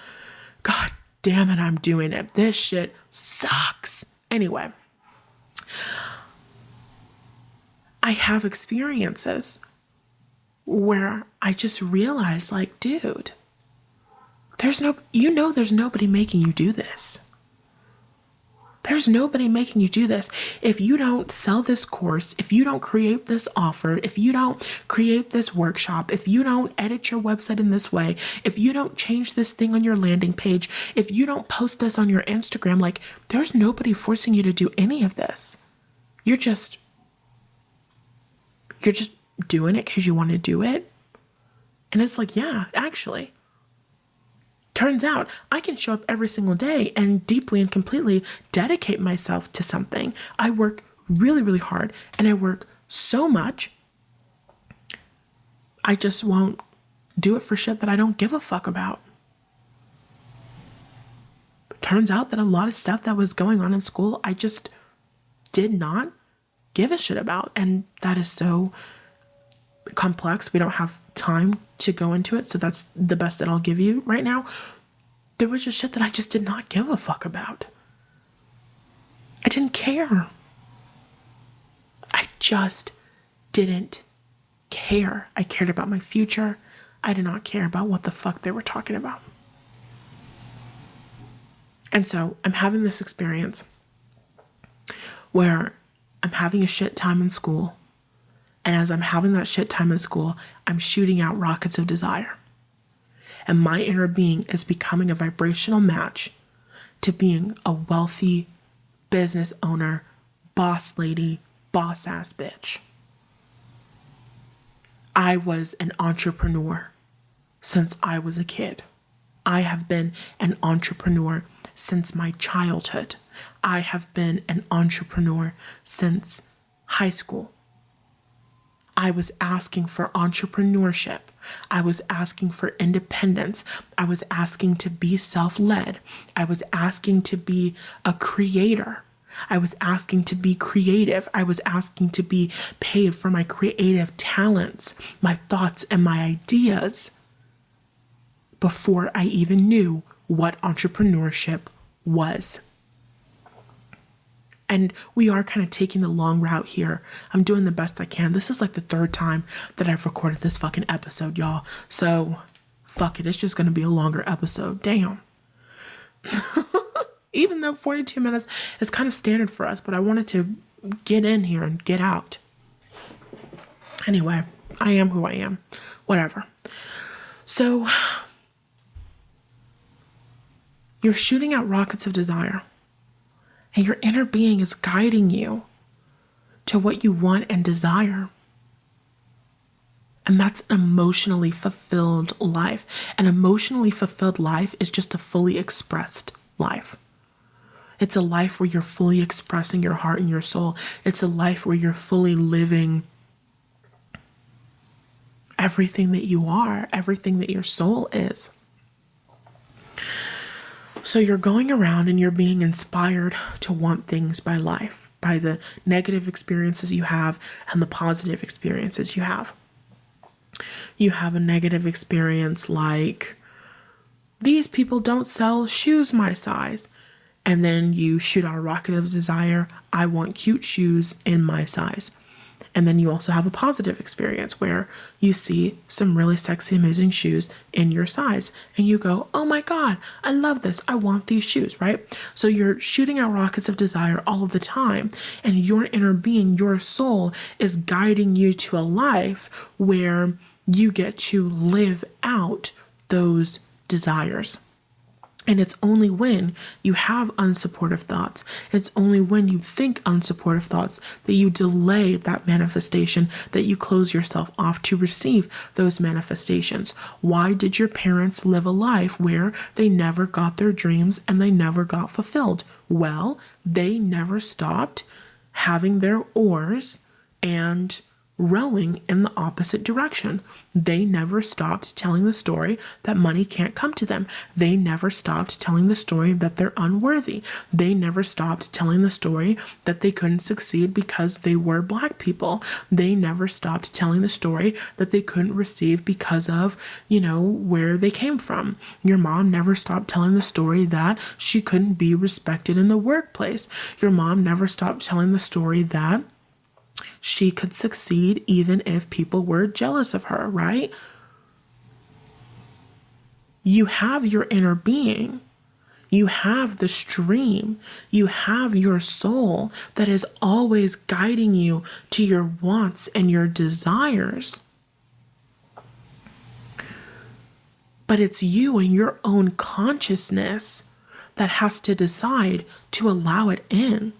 God damn it, I'm doing it. This shit sucks. Anyway, I have experiences where I just realize, like, dude, there's nobody making you do this. There's nobody making you do this. If you don't sell this course, if you don't create this offer, if you don't create this workshop, if you don't edit your website in this way, if you don't change this thing on your landing page, if you don't post this on your Instagram, like, there's nobody forcing you to do any of this. You're just doing it because you want to do it. And it's like, yeah, actually. Turns out I can show up every single day and deeply and completely dedicate myself to something. I work really, really hard and I work so much. I just won't do it for shit that I don't give a fuck about. Turns out that a lot of stuff that was going on in school, I just did not give a shit about. And that is so complex. We don't have time to go into it. So that's the best that I'll give you right now. There was just shit that I just did not give a fuck about. I didn't care. I just didn't care. I cared about my future. I did not care about what the fuck they were talking about. And so I'm having this experience where I'm having a shit time in school. And as I'm having that shit time in school, I'm shooting out rockets of desire. And my inner being is becoming a vibrational match to being a wealthy business owner, boss lady, boss ass bitch. I was an entrepreneur since I was a kid. I have been an entrepreneur since my childhood. I have been an entrepreneur since high school. I was asking for entrepreneurship. I was asking for independence. I was asking to be self-led. I was asking to be a creator. I was asking to be creative. I was asking to be paid for my creative talents, my thoughts, and my ideas before I even knew what entrepreneurship was. And we are kind of taking the long route here. I'm doing the best I can. This is like the third time that I've recorded this fucking episode, y'all. So, fuck it. It's just going to be a longer episode. Damn. Even though 42 minutes is kind of standard for us, but I wanted to get in here and get out. Anyway, I am who I am. Whatever. So, you're shooting out rockets of desire, and your inner being is guiding you to what you want and desire. And that's an emotionally fulfilled life. An emotionally fulfilled life is just a fully expressed life. It's a life where you're fully expressing your heart and your soul. It's a life where you're fully living everything that you are, everything that your soul is. So you're going around and you're being inspired to want things by life, by the negative experiences you have and the positive experiences you have. You have a negative experience like, these people don't sell shoes my size. And then you shoot out a rocket of desire, I want cute shoes in my size. And then you also have a positive experience where you see some really sexy, amazing shoes in your size. And you go, oh my God, I love this. I want these shoes, right? So you're shooting out rockets of desire all of the time. And your inner being, your soul, is guiding you to a life where you get to live out those desires. And it's only when you have unsupportive thoughts, it's only when you think unsupportive thoughts that you delay that manifestation, that you close yourself off to receive those manifestations. Why did your parents live a life where they never got their dreams and they never got fulfilled? Well, they never stopped having their oars and rowing in the opposite direction. They never stopped telling the story that money can't come to them. They never stopped telling the story that they're unworthy. They never stopped telling the story that they couldn't succeed because they were Black people. They never stopped telling the story that they couldn't receive because of, where they came from. Your mom never stopped telling the story that she couldn't be respected in the workplace. Your mom never stopped telling the story that she could succeed even if people were jealous of her, right? You have your inner being. You have the stream. You have your soul that is always guiding you to your wants and your desires. But it's you and your own consciousness that has to decide to allow it in.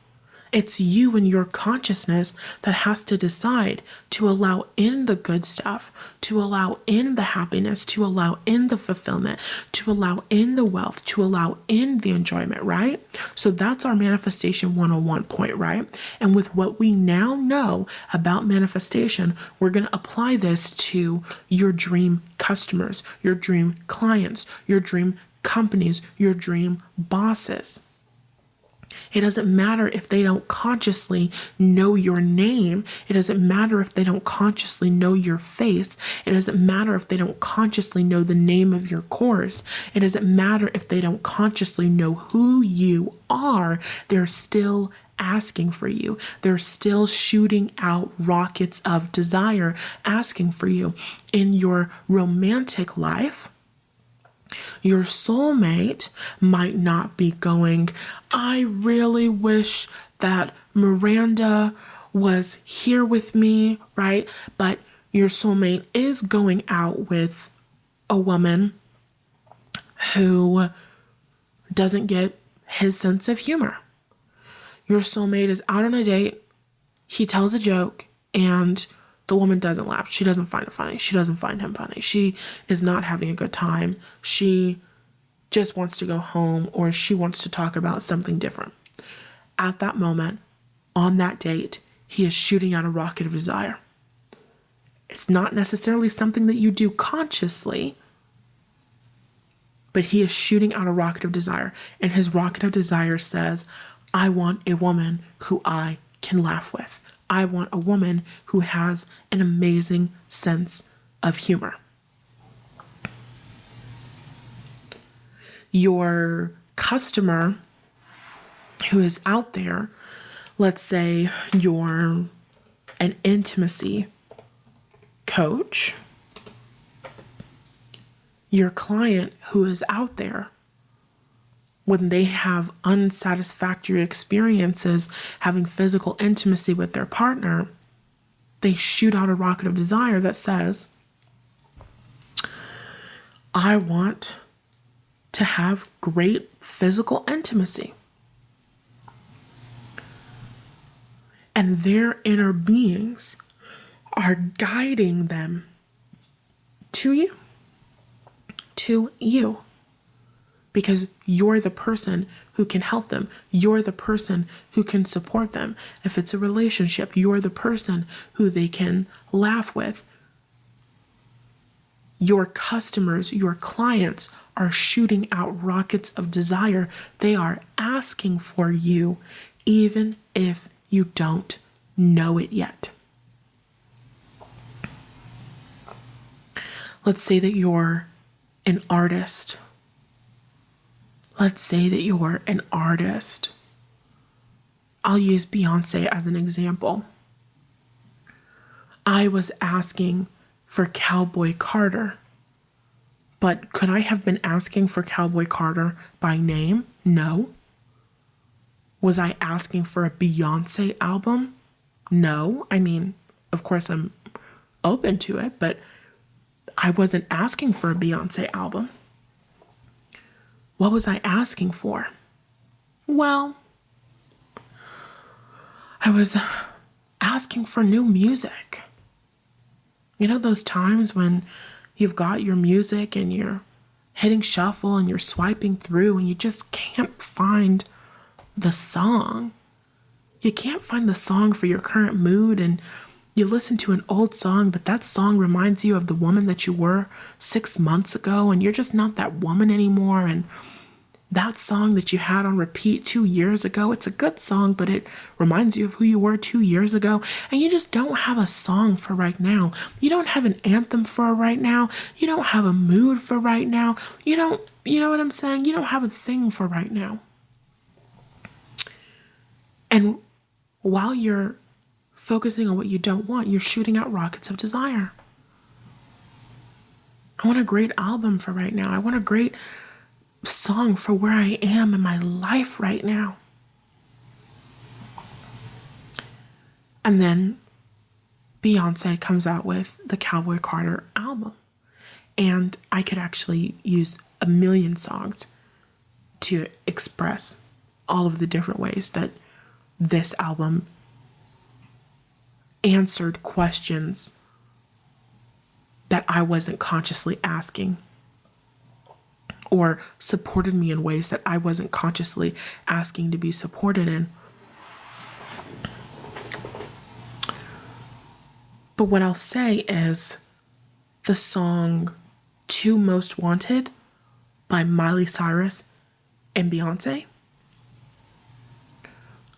It's you and your consciousness that has to decide to allow in the good stuff, to allow in the happiness, to allow in the fulfillment, to allow in the wealth, to allow in the enjoyment, right? So that's our manifestation 101 point, right? And with what we now know about manifestation, we're going to apply this to your dream customers, your dream clients, your dream companies, your dream bosses. It doesn't matter if they don't consciously know your name. It doesn't matter if they don't consciously know your face. It doesn't matter if they don't consciously know the name of your course. It doesn't matter if they don't consciously know who you are. They're still asking for you. They're still shooting out rockets of desire, asking for you. In your romantic life, your soulmate might not be going, I really wish that Miranda was here with me, right? But your soulmate is going out with a woman who doesn't get his sense of humor. Your soulmate is out on a date, he tells a joke, and the woman doesn't laugh. She doesn't find it funny. She doesn't find him funny. She is not having a good time. She just wants to go home, or she wants to talk about something different. At that moment, on that date, he is shooting out a rocket of desire. It's not necessarily something that you do consciously, but he is shooting out a rocket of desire. And his rocket of desire says, I want a woman who I can laugh with. I want a woman who has an amazing sense of humor. Your customer who is out there Let's say you're an intimacy coach. Your client who is out there, when they have unsatisfactory experiences having physical intimacy with their partner, they shoot out a rocket of desire that says, I want to have great physical intimacy. And their inner beings are guiding them to you. Because you're the person who can help them. You're the person who can support them. If it's a relationship, you're the person who they can laugh with. Your customers, your clients are shooting out rockets of desire. They are asking for you, even if you don't know it yet. Let's say that you're an artist. Let's say that you're an artist. I'll use Beyonce as an example. I was asking for Cowboy Carter, but could I have been asking for Cowboy Carter by name? No. Was I asking for a Beyonce album? No. I mean, of course I'm open to it, but I wasn't asking for a Beyonce album. What was I asking for? Well, I was asking for new music. You know those times when you've got your music and you're hitting shuffle and you're swiping through and you just can't find the song. You can't find the song for your current mood, and you listen to an old song, but that song reminds you of the woman that you were 6 months ago, and you're just not that woman anymore. And that song that you had on repeat 2 years ago, it's a good song, but it reminds you of who you were 2 years ago, and you just don't have a song for right now. You don't have an anthem for right now. You don't have a mood for right now. You know what I'm saying? You don't have a thing for right now. And while you're focusing on what you don't want, you're shooting out rockets of desire. I want a great album for right now. I want a great song for where I am in my life right now. And then Beyonce comes out with the Cowboy Carter album. And I could actually use a million songs to express all of the different ways that this album answered questions that I wasn't consciously asking, or supported me in ways that I wasn't consciously asking to be supported in. But what I'll say is the song Two Most Wanted by Miley Cyrus and Beyonce,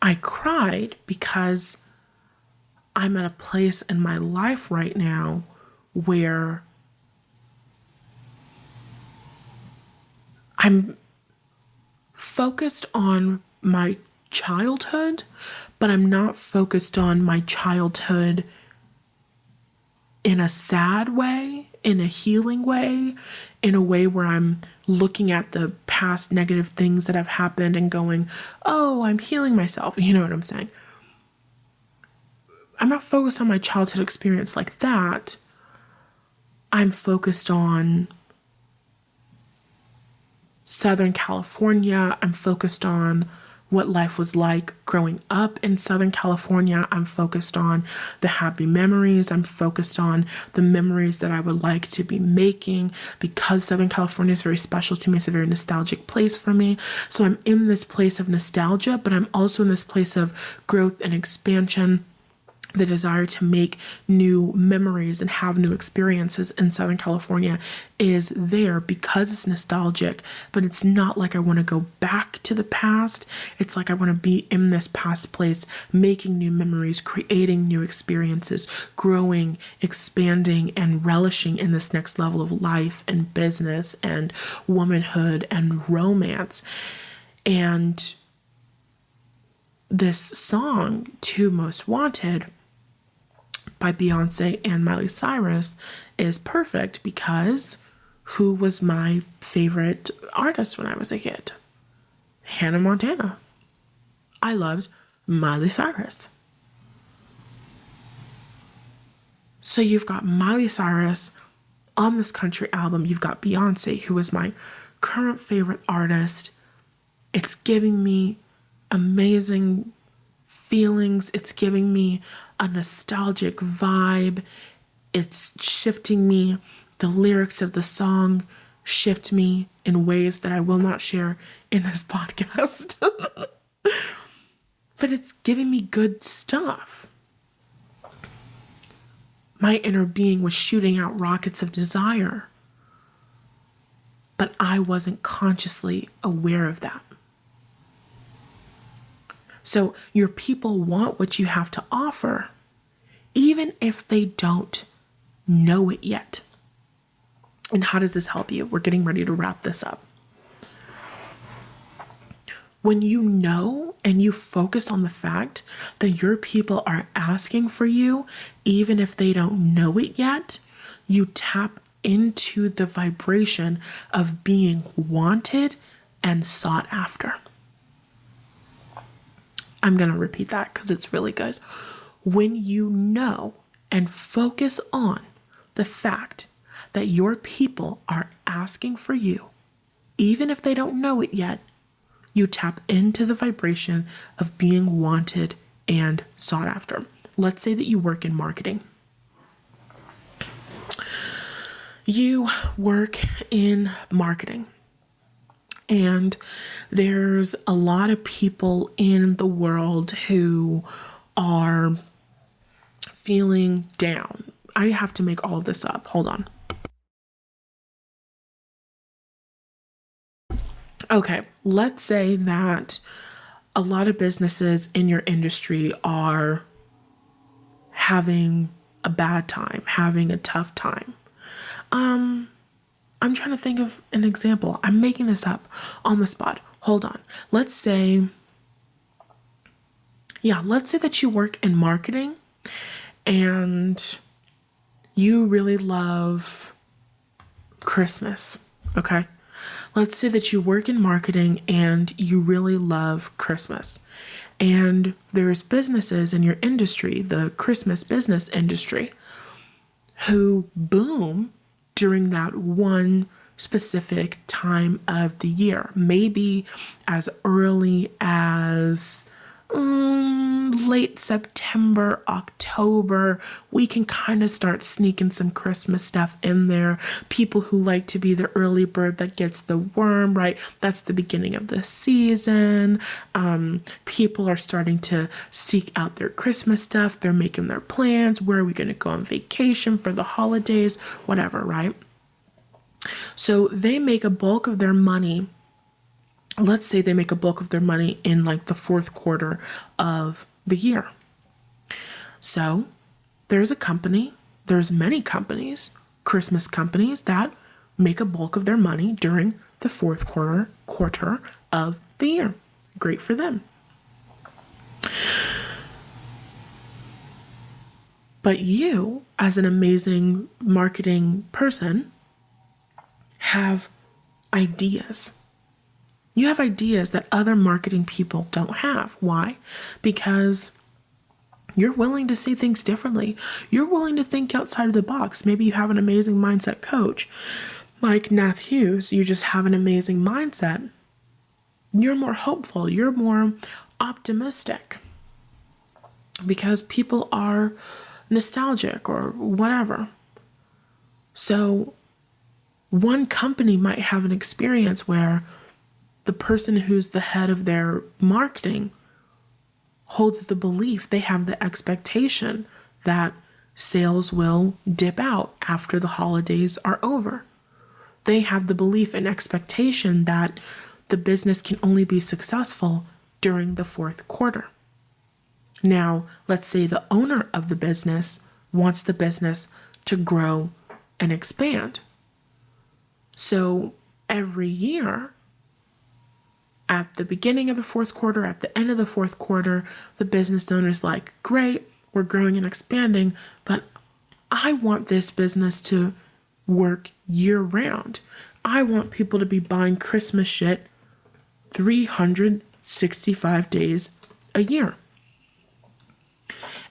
I cried because I'm at a place in my life right now where I'm focused on my childhood, but I'm not focused on my childhood in a sad way, in a healing way, in a way where I'm looking at the past negative things that have happened and going, oh, I'm healing myself. You know what I'm saying? I'm not focused on my childhood experience like that. I'm focused on Southern California. I'm focused on what life was like growing up in Southern California. I'm focused on the happy memories. I'm focused on the memories that I would like to be making, because Southern California is very special to me. It's a very nostalgic place for me. So I'm in this place of nostalgia, but I'm also in this place of growth and expansion. The desire to make new memories and have new experiences in Southern California is there because it's nostalgic, but it's not like I want to go back to the past. It's like I want to be in this past place, making new memories, creating new experiences, growing, expanding, and relishing in this next level of life and business and womanhood and romance. And this song, Two Most Wanted by Beyonce and Miley Cyrus, is perfect because who was my favorite artist when I was a kid? Hannah Montana. I loved Miley Cyrus. So you've got Miley Cyrus on this country album. You've got Beyonce, who is my current favorite artist. It's giving me amazing feelings. It's giving me a nostalgic vibe. It's shifting me. The lyrics of the song shift me in ways that I will not share in this podcast. But it's giving me good stuff. My inner being was shooting out rockets of desire, but I wasn't consciously aware of that. So your people want what you have to offer, even if they don't know it yet. And how does this help you? We're getting ready to wrap this up. When you know and you focus on the fact that your people are asking for you, even if they don't know it yet, you tap into the vibration of being wanted and sought after. I'm going to repeat that because it's really good. When you know and focus on the fact that your people are asking for you, even if they don't know it yet, you tap into the vibration of being wanted and sought after. Let's say that you work in marketing. You work in marketing, and there's a lot of people in the world who are feeling down. I have to make all of this up. Hold on. Okay, let's say that a lot of businesses in your industry are having a bad time, having a tough time. I'm trying to think of an example. I'm making this up on the spot. Hold on. Let's say that you work in marketing and you really love Christmas, okay? Let's say that you work in marketing and you really love Christmas. And there's businesses in your industry, the Christmas business industry, who boom during that one specific time of the year. Maybe as early as late September, October, we can kind of start sneaking some Christmas stuff in there. People who like to be the early bird that gets the worm, right? That's the beginning of the season. People are starting to seek out their Christmas stuff. They're making their plans. Where are we going to go on vacation for the holidays? Whatever, right? So they make a bulk of their money. Let's say they make a bulk of their money in like the fourth quarter of the year. So there's many companies, Christmas companies, that make a bulk of their money during the fourth quarter of the year. Great for them. But you, as an amazing marketing person, have ideas. You have ideas that other marketing people don't have. Why? Because you're willing to see things differently. You're willing to think outside of the box. Maybe you have an amazing mindset coach like Nath Hughes. You just have an amazing mindset. You're more hopeful. You're more optimistic because people are nostalgic or whatever. So one company might have an experience where the person who's the head of their marketing holds the belief, they have the expectation that sales will dip out after the holidays are over. They have the belief and expectation that the business can only be successful during the fourth quarter. Now, let's say the owner of the business wants the business to grow and expand. So every year, At the beginning of the fourth quarter, at the end of the fourth quarter, the business owner's like, great, we're growing and expanding, but I want this business to work year round. I want people to be buying Christmas shit 365 days a year.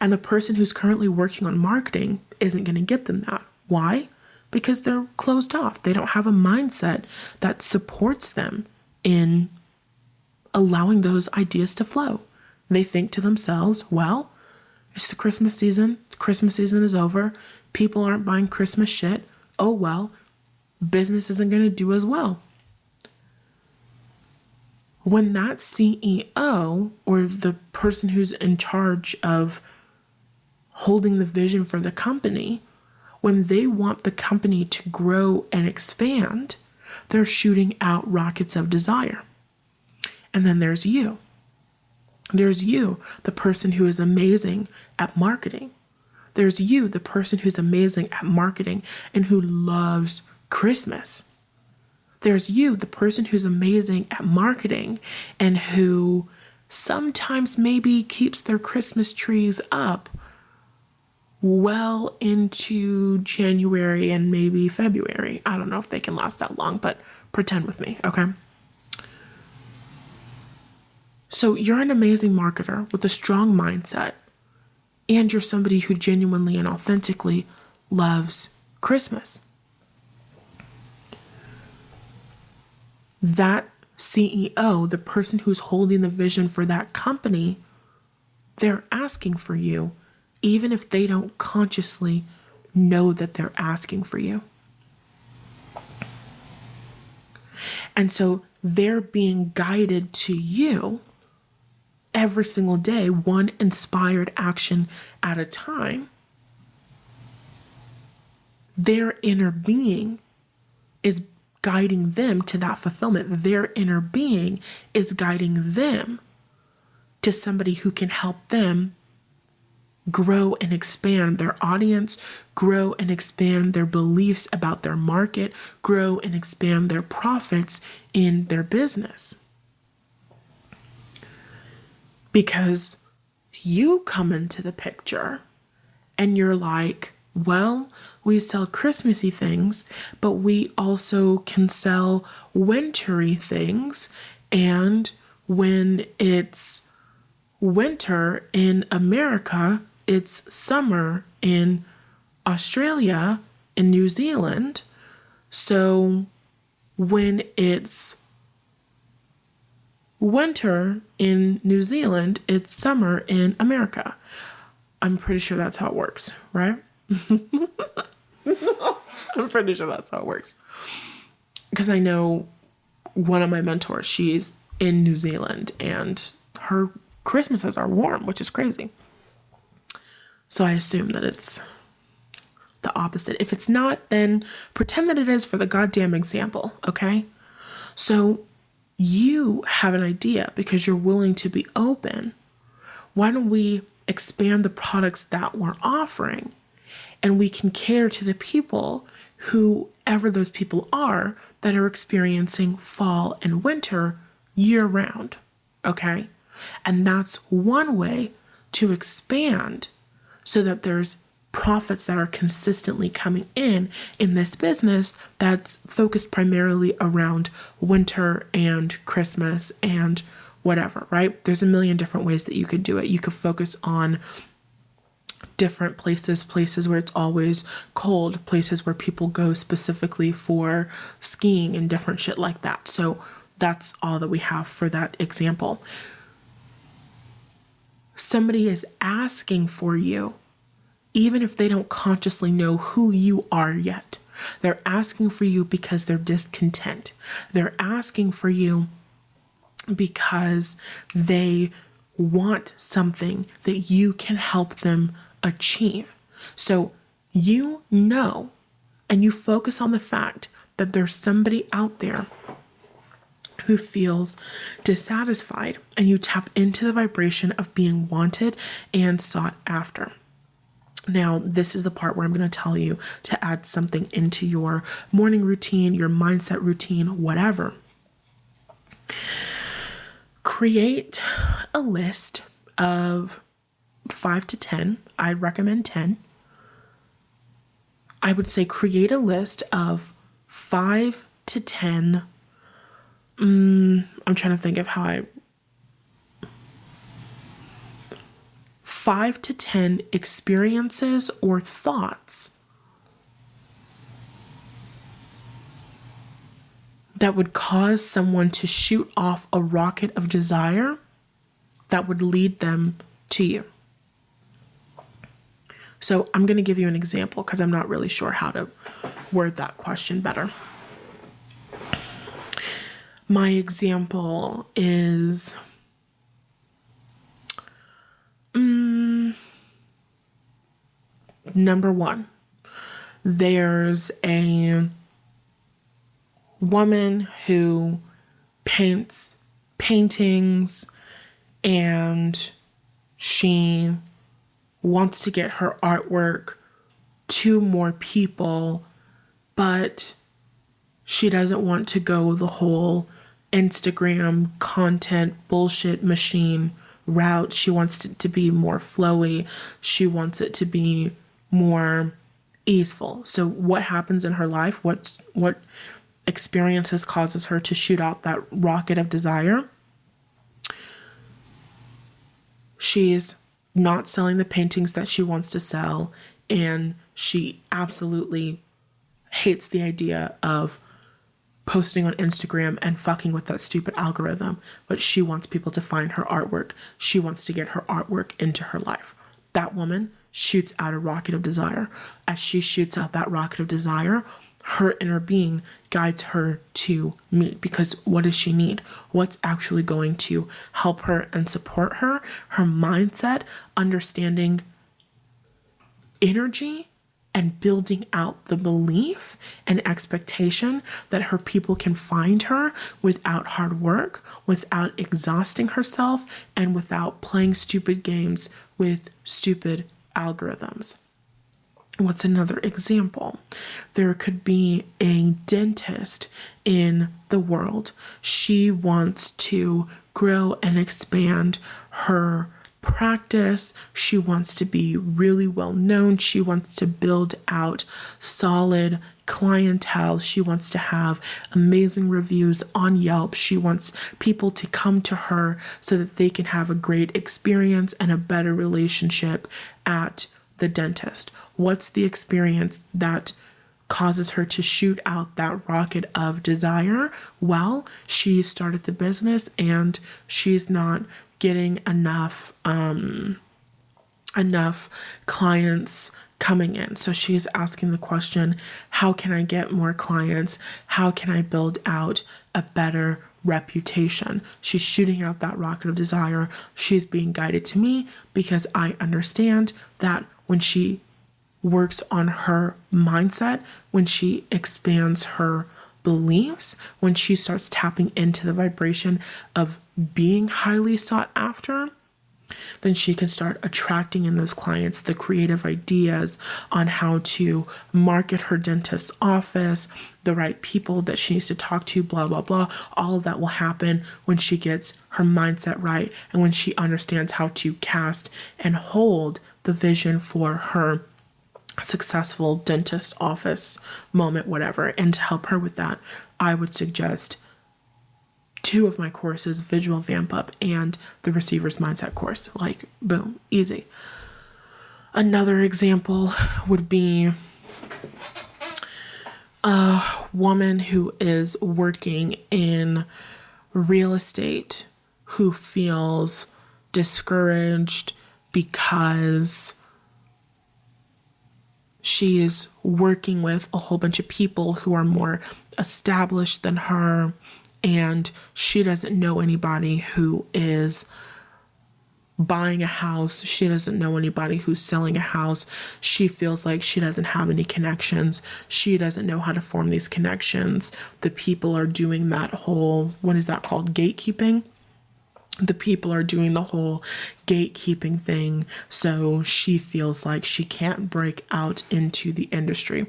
And the person who's currently working on marketing isn't going to get them that. Why? Because they're closed off. They don't have a mindset that supports them in allowing those ideas to flow. They think to themselves, well, it's the Christmas season. Christmas season is over. People aren't buying Christmas shit. Oh, well, business isn't going to do as well. When that CEO or the person who's in charge of holding the vision for the company, when they want the company to grow and expand, they're shooting out rockets of desire. And then there's you. There's you, the person who is amazing at marketing. There's you, the person who's amazing at marketing and who loves Christmas. There's you, the person who's amazing at marketing and who sometimes maybe keeps their Christmas trees up well into January and maybe February. I don't know if they can last that long, but pretend with me, okay? So you're an amazing marketer with a strong mindset, and you're somebody who genuinely and authentically loves Christmas. That CEO, the person who's holding the vision for that company, they're asking for you, even if they don't consciously know that they're asking for you. And so they're being guided to you every single day, one inspired action at a time. Their inner being is guiding them to that fulfillment. Their inner being is guiding them to somebody who can help them grow and expand their audience, grow and expand their beliefs about their market, grow and expand their profits in their business. Because you come into the picture and you're like, well, we sell Christmassy things, but we also can sell wintry things. And when it's winter in America, it's summer in Australia and New Zealand. So when it's winter in New Zealand, it's summer in America. I'm pretty sure that's how it works, right? I'm pretty sure that's how it works. Because I know one of my mentors, she's in New Zealand and her Christmases are warm, which is crazy. So I assume that it's the opposite. If it's not, then pretend that it is for the goddamn example, okay? So you have an idea because you're willing to be open. Why don't we expand the products that we're offering and we can cater to the people, whoever those people are, that are experiencing fall and winter year round, okay? And that's one way to expand so that there's profits that are consistently coming in this business that's focused primarily around winter and Christmas and whatever, right? There's a million different ways that you could do it. You could focus on different places where it's always cold, places where people go specifically for skiing and different shit like that. So that's all that we have for that example. Somebody is asking for you, even if they don't consciously know who you are yet. They're asking for you because they're discontent. They're asking for you because they want something that you can help them achieve. So you know, and you focus on the fact that there's somebody out there who feels dissatisfied, and you tap into the vibration of being wanted and sought after. Now, this is the part where I'm going to tell you to add something into your morning routine, your mindset routine, whatever. create a list of 5 to 10. I'd recommend 10. I would say create a list of 5 to 10. I'm trying to think of how 5 to 10 experiences or thoughts that would cause someone to shoot off a rocket of desire that would lead them to you. So I'm going to give you an example because I'm not really sure how to word that question better. My example is number one. There's a woman who paints paintings and she wants to get her artwork to more people, but she doesn't want to go the whole Instagram content bullshit machine route. She wants it to be more flowy. She wants it to be more easeful. So what happens in her life? What experiences causes her to shoot out that rocket of desire? She's not selling the paintings that she wants to sell, and she absolutely hates the idea of posting on Instagram and fucking with that stupid algorithm, but she wants people to find her artwork. She wants to get her artwork into her life. That woman shoots out a rocket of desire. As she shoots out that rocket of desire, her inner being guides her to me, because what does she need? What's actually going to help her and support her? Her mindset, understanding energy, and building out the belief and expectation that her people can find her without hard work, without exhausting herself, and without playing stupid games with stupid algorithms. What's another example? There could be a dentist in the world. She wants to grow and expand her practice. She wants to be really well known. She wants to build out solid clientele. She wants to have amazing reviews on Yelp. She wants people to come to her so that they can have a great experience and a better relationship at the dentist. What's the experience that causes her to shoot out that rocket of desire? Well, she started the business and she's not getting enough clients coming in. So she's asking the question, how can I get more clients? How can I build out a better reputation? She's shooting out that rocket of desire. She's being guided to me because I understand that when she works on her mindset, when she expands her beliefs, when she starts tapping into the vibration of being highly sought after, then she can start attracting in those clients the creative ideas on how to market her dentist's office, the right people that she needs to talk to, blah, blah, blah. All of that will happen when she gets her mindset right and when she understands how to cast and hold the vision for her successful dentist office moment, whatever. And to help her with that, I would suggest 2 of my courses, Visual Vamp Up and the Receiver's Mindset course. Like, boom, easy. Another example would be a woman who is working in real estate who feels discouraged because she is working with a whole bunch of people who are more established than her, and she doesn't know anybody who is buying a house. She doesn't know anybody who's selling a house. She feels like she doesn't have any connections. She doesn't know how to form these connections. The people are doing that whole, what is that called? Gatekeeping. The people are doing the whole gatekeeping thing. So she feels like she can't break out into the industry.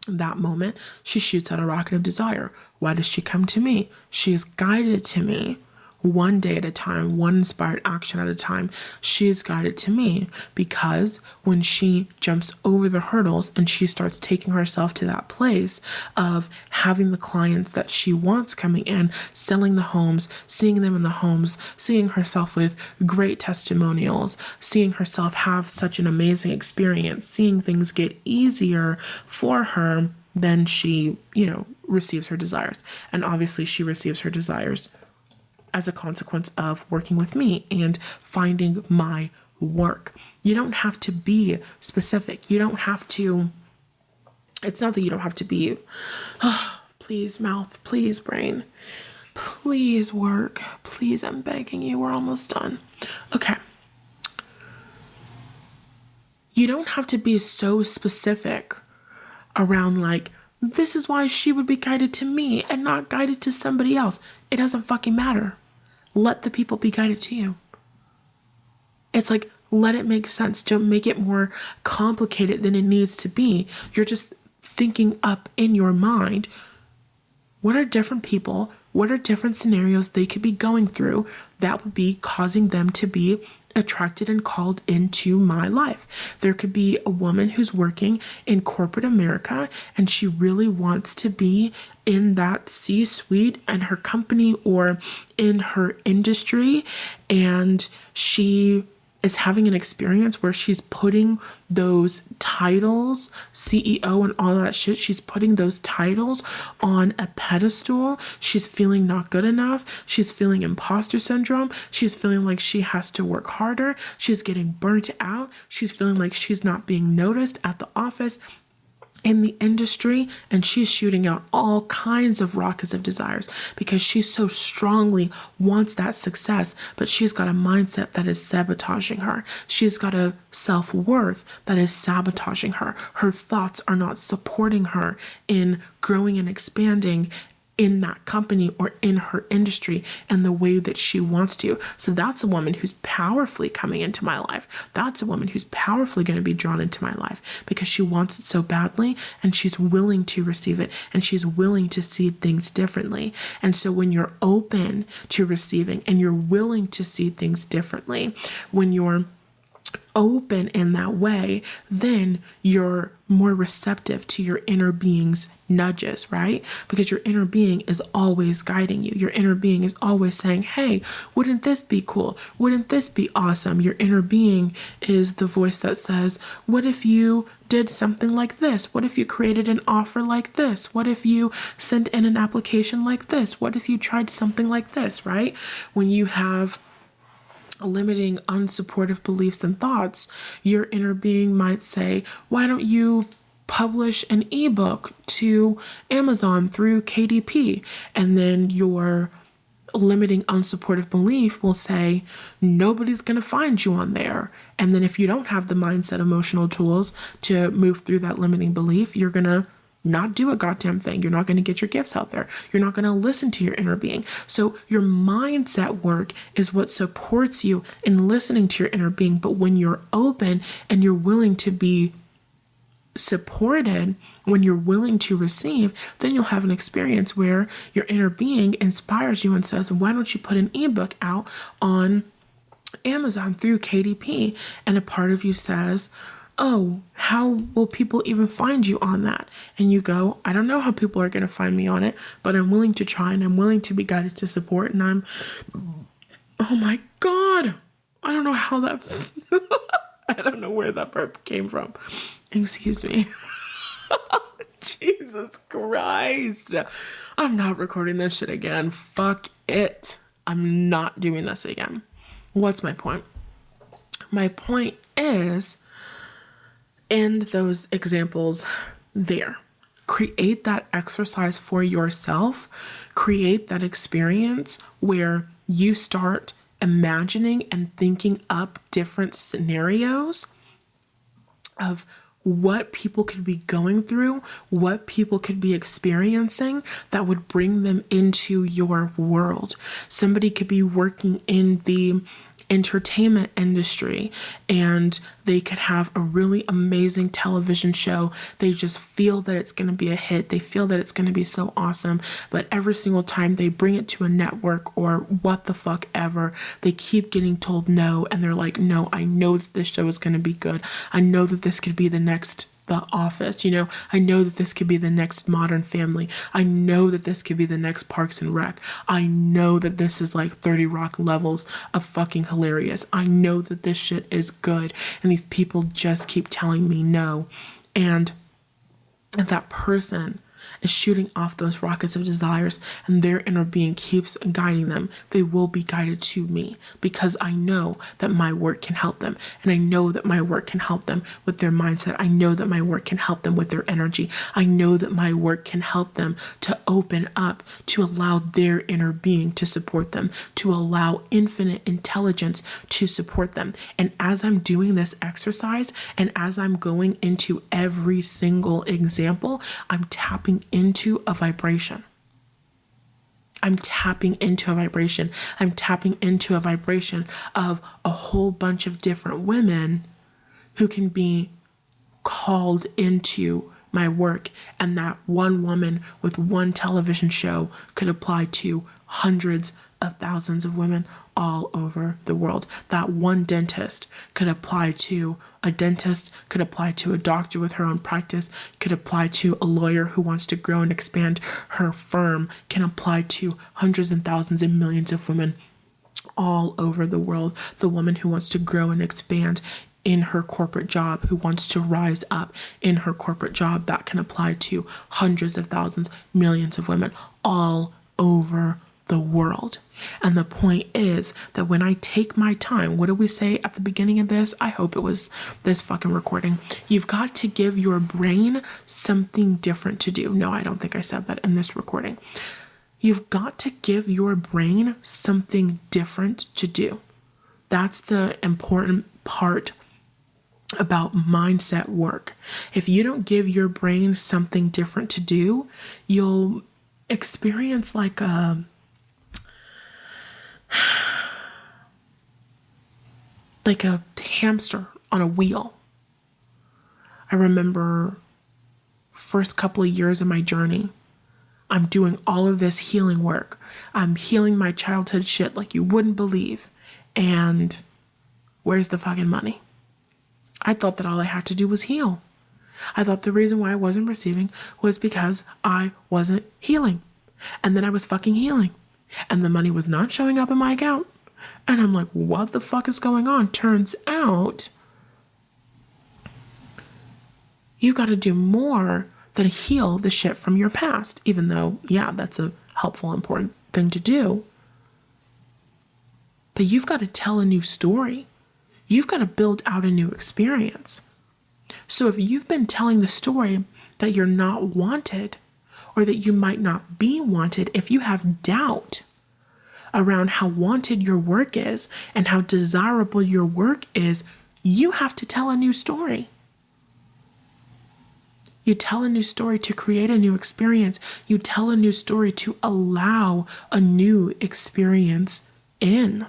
That moment, she shoots out a rocket of desire. Why does she come to me? She's guided to me. one day at a time, one inspired action at a time. She's guided to me because when she jumps over the hurdles and she starts taking herself to that place of having the clients that she wants coming in, selling the homes, seeing them in the homes, seeing herself with great testimonials, seeing herself have such an amazing experience, seeing things get easier for her, then she, receives her desires. And obviously she receives her desires as a consequence of working with me and finding my work. You don't have to be specific. You don't have to, it's not that you don't have to be, please mouth, please brain, please work, please, I'm begging you, we're almost done. Okay. You don't have to be so specific around like, this is why she would be guided to me and not guided to somebody else. It doesn't fucking matter. Let the people be guided to you. It's like, let it make sense. Don't make it more complicated than it needs to be. You're just thinking up in your mind, what are different people, what are different scenarios they could be going through that would be causing them to be attracted and called into my life. There could be a woman who's working in corporate America and she really wants to be in that C-suite and her company or in her industry, and she is having an experience where she's putting those titles, CEO and all that shit, she's putting those titles on a pedestal. She's feeling not good enough. She's feeling imposter syndrome. She's feeling like she has to work harder. She's getting burnt out. She's feeling like she's not being noticed at the office, in the industry, and she's shooting out all kinds of rockets of desires because she so strongly wants that success, but she's got a mindset that is sabotaging her. She's got a self-worth that is sabotaging her. Her thoughts are not supporting her in growing and expanding in that company or in her industry and the way that she wants to. So that's a woman who's powerfully coming into my life. That's a woman who's powerfully going to be drawn into my life because she wants it so badly and she's willing to receive it and she's willing to see things differently. And so when you're open to receiving and you're willing to see things differently, when you're open in that way, then you're more receptive to your inner being's nudges, right? Because your inner being is always guiding you. Your inner being is always saying, hey, wouldn't this be cool? Wouldn't this be awesome? Your inner being is the voice that says, what if you did something like this? What if you created an offer like this? What if you sent in an application like this? What if you tried something like this, right? When you have limiting, unsupportive beliefs and thoughts, your inner being might say, why don't you publish an ebook to Amazon through KDP? And then your limiting, unsupportive belief will say, nobody's going to find you on there. And then if you don't have the mindset, emotional tools to move through that limiting belief, you're going to not do a goddamn thing. You're not going to get your gifts out there. You're not going to listen to your inner being. So your mindset work is what supports you in listening to your inner being. But when you're open and you're willing to be supported, when you're willing to receive, then you'll have an experience where your inner being inspires you and says, why don't you put an ebook out on Amazon through KDP? And a part of you says, oh, how will people even find you on that? And you go, I don't know how people are going to find me on it, but I'm willing to try and I'm willing to be guided to support. And oh my God, I don't know how that, I don't know where that burp came from. Excuse me. Jesus Christ. I'm not recording this shit again. Fuck it. I'm not doing this again. What's my point? My point is, end those examples there. Create that exercise for yourself. Create that experience where you start imagining and thinking up different scenarios of what people could be going through, what people could be experiencing that would bring them into your world. Somebody could be working in the entertainment industry, and they could have a really amazing television show. They just feel that it's going to be a hit. They feel that it's going to be so awesome. But every single time they bring it to a network or what the fuck ever, they keep getting told no. And they're like, no, I know that this show is going to be good. I know that this could be the next The Office, you know, I know that this could be the next Modern Family. I know that this could be the next Parks and Rec. I know that this is like 30 Rock levels of fucking hilarious. I know that this shit is good. And these people just keep telling me no. And that person is shooting off those rockets of desires, and their inner being keeps guiding them. They will be guided to me because I know that my work can help them, and I know that my work can help them with their mindset. I know that my work can help them with their energy. I know that my work can help them to open up, to allow their inner being to support them, to allow infinite intelligence to support them. And as I'm doing this exercise, and as I'm going into every single example, I'm tapping into a vibration. I'm tapping into a vibration. I'm tapping into a vibration of a whole bunch of different women who can be called into my work. And that one woman with one television show could apply to hundreds of thousands of women all over the world. That one dentist could apply to a dentist, could apply to a doctor with her own practice, could apply to a lawyer who wants to grow and expand her firm, can apply to hundreds and thousands and millions of women all over the world. The woman who wants to grow and expand in her corporate job, who wants to rise up in her corporate job, that can apply to hundreds of thousands, millions of women all over the world. And the point is that when I take my time, what did we say at the beginning of this? I hope it was this fucking recording. You've got to give your brain something different to do. No, I don't think I said that in this recording. You've got to give your brain something different to do. That's the important part about mindset work. If you don't give your brain something different to do, you'll experience like a hamster on a wheel. I remember first couple of years of my journey, I'm doing all of this healing work. I'm healing my childhood shit like you wouldn't believe. And where's the fucking money? I thought that all I had to do was heal. I thought the reason why I wasn't receiving was because I wasn't healing. And then I was fucking healing. And the money was not showing up in my account. And I'm like, what the fuck is going on? Turns out you got to do more than heal the shit from your past. Even though, yeah, that's a helpful, important thing to do. But you've got to tell a new story. You've got to build out a new experience. So if you've been telling the story that you're not wanted, or that you might not be wanted, if you have doubt around how wanted your work is and how desirable your work is, you have to tell a new story. You tell a new story to create a new experience. You tell a new story to allow a new experience in.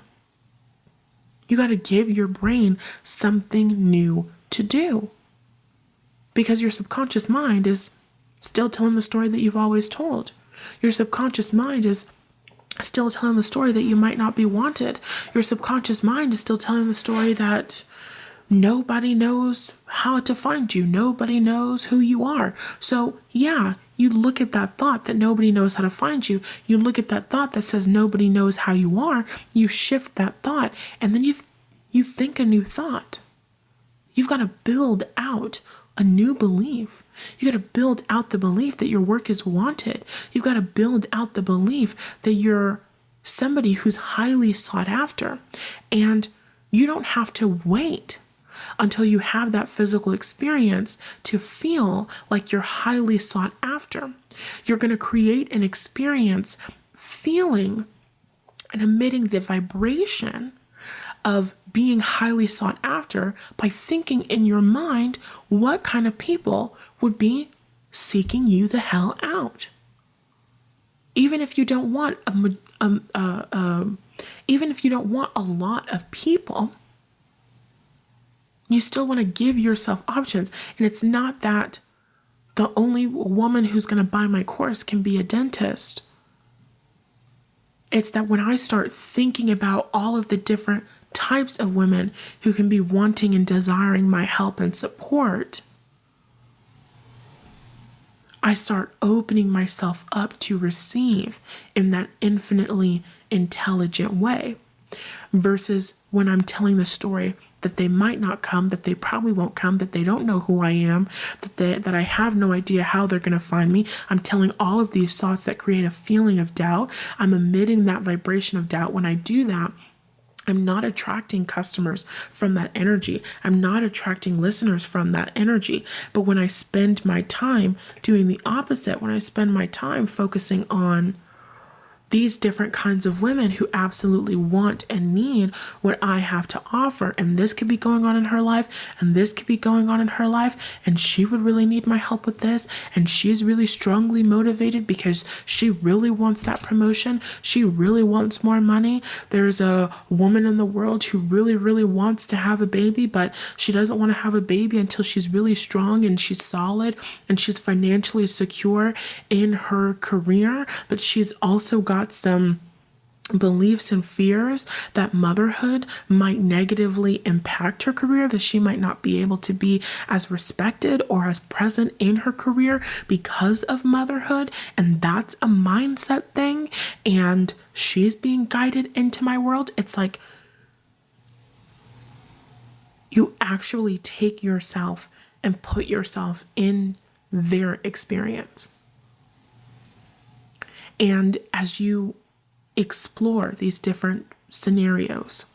You got to give your brain something new to do, because your subconscious mind is still telling the story that you've always told. Your subconscious mind is still telling the story that you might not be wanted. Your subconscious mind is still telling the story that nobody knows how to find you. Nobody knows who you are. So yeah, you look at that thought that nobody knows how to find you. You look at that thought that says nobody knows how you are. You shift that thought, and then you think a new thought. You've got to build out a new belief. You got to build out the belief that your work is wanted. You've got to build out the belief that you're somebody who's highly sought after. And you don't have to wait until you have that physical experience to feel like you're highly sought after. You're going to create an experience feeling and emitting the vibration of being highly sought after by thinking in your mind what kind of people would be seeking you the hell out. Even if you don't want Even if you don't want a lot of people, you still want to give yourself options. And it's not that the only woman who's going to buy my course can be a dentist. It's that when I start thinking about all of the different types of women who can be wanting and desiring my help and support, I start opening myself up to receive in that infinitely intelligent way. Versus when I'm telling the story that they might not come, that they probably won't come, that they don't know who I am, that I have no idea how they're going to find me. I'm telling all of these thoughts that create a feeling of doubt. I'm emitting that vibration of doubt. When I do that, I'm not attracting customers from that energy. I'm not attracting listeners from that energy. But when I spend my time doing the opposite, when I spend my time focusing on these different kinds of women who absolutely want and need what I have to offer. And this could be going on in her life, and this could be going on in her life, and she would really need my help with this. And she's really strongly motivated because she really wants that promotion. She really wants more money. There's a woman in the world who really, really wants to have a baby, but she doesn't want to have a baby until she's really strong and she's solid and she's financially secure in her career. But she's also got some beliefs and fears that motherhood might negatively impact her career, that she might not be able to be as respected or as present in her career because of motherhood. And that's a mindset thing. And she's being guided into my world. It's like you actually take yourself and put yourself in their experience. And as you explore these different scenarios,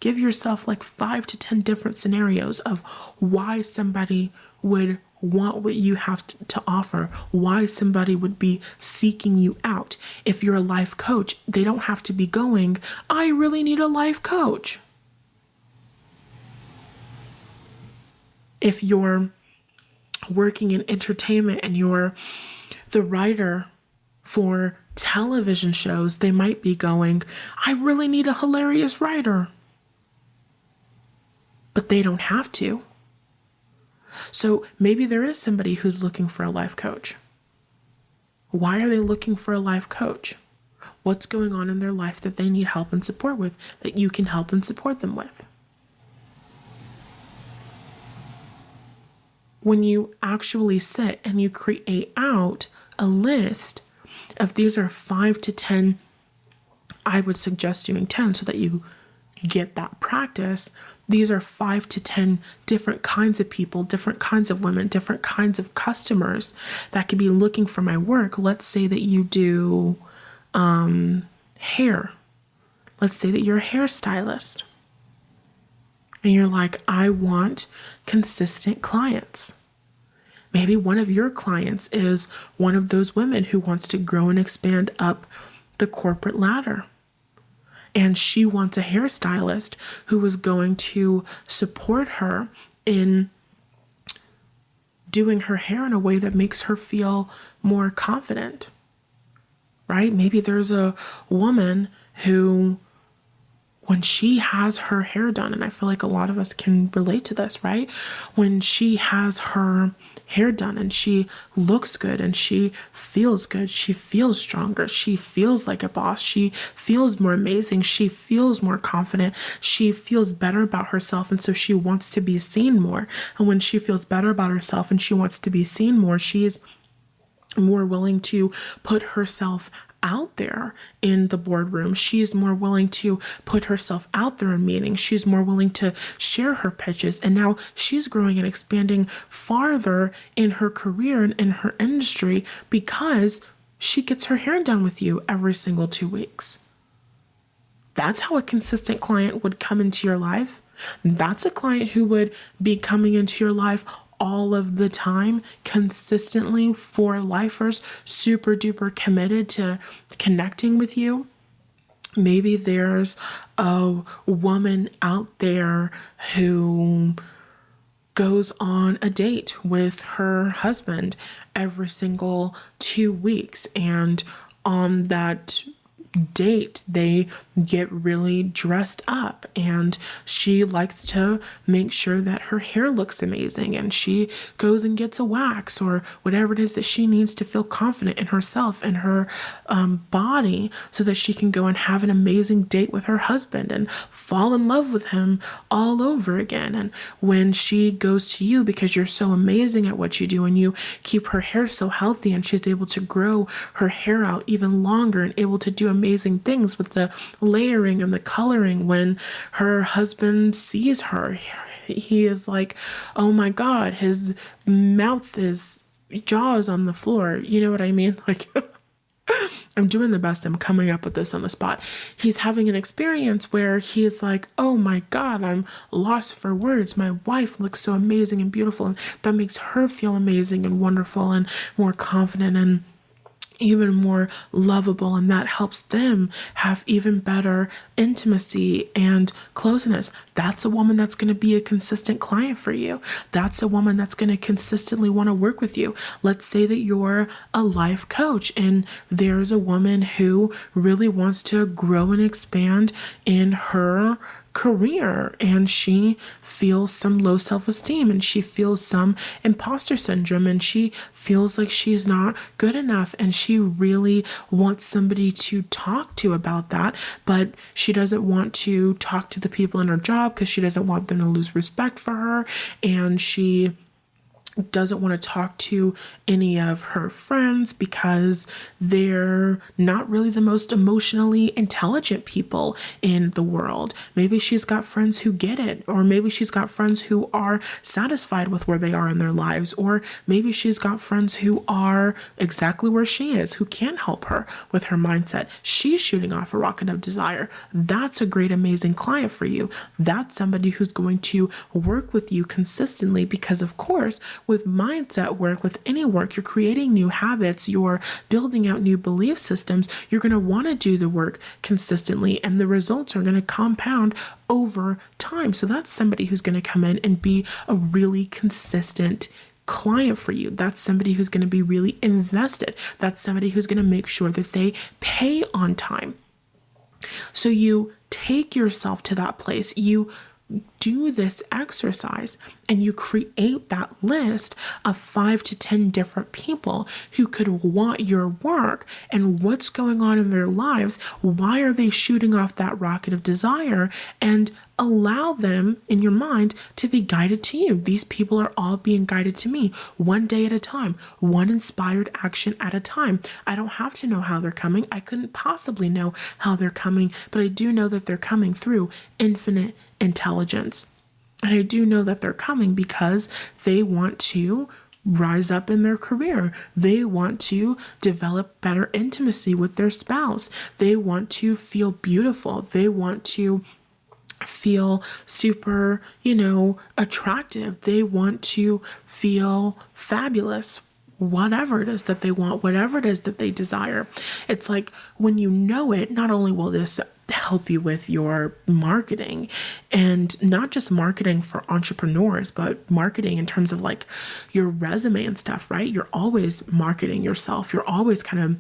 give yourself like 5 to 10 different scenarios of why somebody would want what you have to offer, why somebody would be seeking you out. If you're a life coach, they don't have to be going, I really need a life coach. If you're working in entertainment and you're the writer for television shows, they might be going, I really need a hilarious writer. But they don't have to. So maybe there is somebody who's looking for a life coach. Why are they looking for a life coach? What's going on in their life that they need help and support with, that you can help and support them with? When you actually sit and you create out a list of these are 5 to 10, I would suggest doing 10 so that you get that practice. These are 5 to 10 different kinds of people, different kinds of women, different kinds of customers that could be looking for my work. Let's say that you do hair. Let's say that you're a hairstylist. And you're like, I want consistent clients. Maybe one of your clients is one of those women who wants to grow and expand up the corporate ladder. And she wants a hairstylist who is going to support her in doing her hair in a way that makes her feel more confident, right? Maybe there's a woman who, when she has her hair done, and I feel like a lot of us can relate to this, right? When she has her hair done and she looks good and she feels good, she feels stronger, she feels like a boss, she feels more amazing, she feels more confident, she feels better about herself, and so she wants to be seen more. And when she feels better about herself and she wants to be seen more, she's more willing to put herself out there in the boardroom. She's more willing to put herself out there in meetings. She's more willing to share her pitches. And now she's growing and expanding farther in her career and in her industry because she gets her hair done with you every single 2 weeks. That's how a consistent client would come into your life. That's a client who would be coming into your life all of the time, consistently, for lifers, super duper committed to connecting with you. Maybe there's a woman out there who goes on a date with her husband every single 2 weeks, and on that date, they get really dressed up, and she likes to make sure that her hair looks amazing, and she goes and gets a wax or whatever it is that she needs to feel confident in herself and her body, so that she can go and have an amazing date with her husband and fall in love with him all over again. And when she goes to you because you're so amazing at what you do and you keep her hair so healthy, and she's able to grow her hair out even longer and able to do amazing things with the layering and the coloring, when her husband sees her, he is like, oh my God, his mouth is jaws on the floor. You know what I mean? Like, I'm doing the best. I'm coming up with this on the spot. He's having an experience where he's like, oh my God, I'm lost for words. My wife looks so amazing and beautiful. And that makes her feel amazing and wonderful and more confident and even more lovable, and that helps them have even better intimacy and closeness. That's a woman that's going to be a consistent client for you. That's a woman that's going to consistently want to work with you. Let's say that you're a life coach and there's a woman who really wants to grow and expand in her career, and she feels some low self-esteem, and she feels some imposter syndrome, and she feels like she's not good enough, and she really wants somebody to talk to about that, but she doesn't want to talk to the people in her job because she doesn't want them to lose respect for her, and she doesn't want to talk to any of her friends because they're not really the most emotionally intelligent people in the world. Maybe she's got friends who get it, or maybe she's got friends who are satisfied with where they are in their lives, or maybe she's got friends who are exactly where she is, who can't help her with her mindset. She's shooting off a rocket of desire. That's a great, amazing client for you. That's somebody who's going to work with you consistently because, of course, with mindset work, with any work, you're creating new habits, you're building out new belief systems, you're going to want to do the work consistently, and the results are going to compound over time. So that's somebody who's going to come in and be a really consistent client for you. That's somebody who's going to be really invested. That's somebody who's going to make sure that they pay on time. So you take yourself to that place. You do this exercise and you create that list of 5 to 10 different people who could want your work and what's going on in their lives. Why are they shooting off that rocket of desire? And allow them in your mind to be guided to you. These people are all being guided to me, one day at a time, one inspired action at a time. I don't have to know how they're coming. I couldn't possibly know how they're coming, but I do know that they're coming through infinite intelligence. And I do know that they're coming because they want to rise up in their career. They want to develop better intimacy with their spouse. They want to feel beautiful. They want to feel super, attractive. They want to feel fabulous. Whatever it is that they want, whatever it is that they desire. It's like when you know it, not only will this help you with your marketing, and not just marketing for entrepreneurs, but marketing in terms of like your resume and stuff, right? You're always marketing yourself. You're always kind of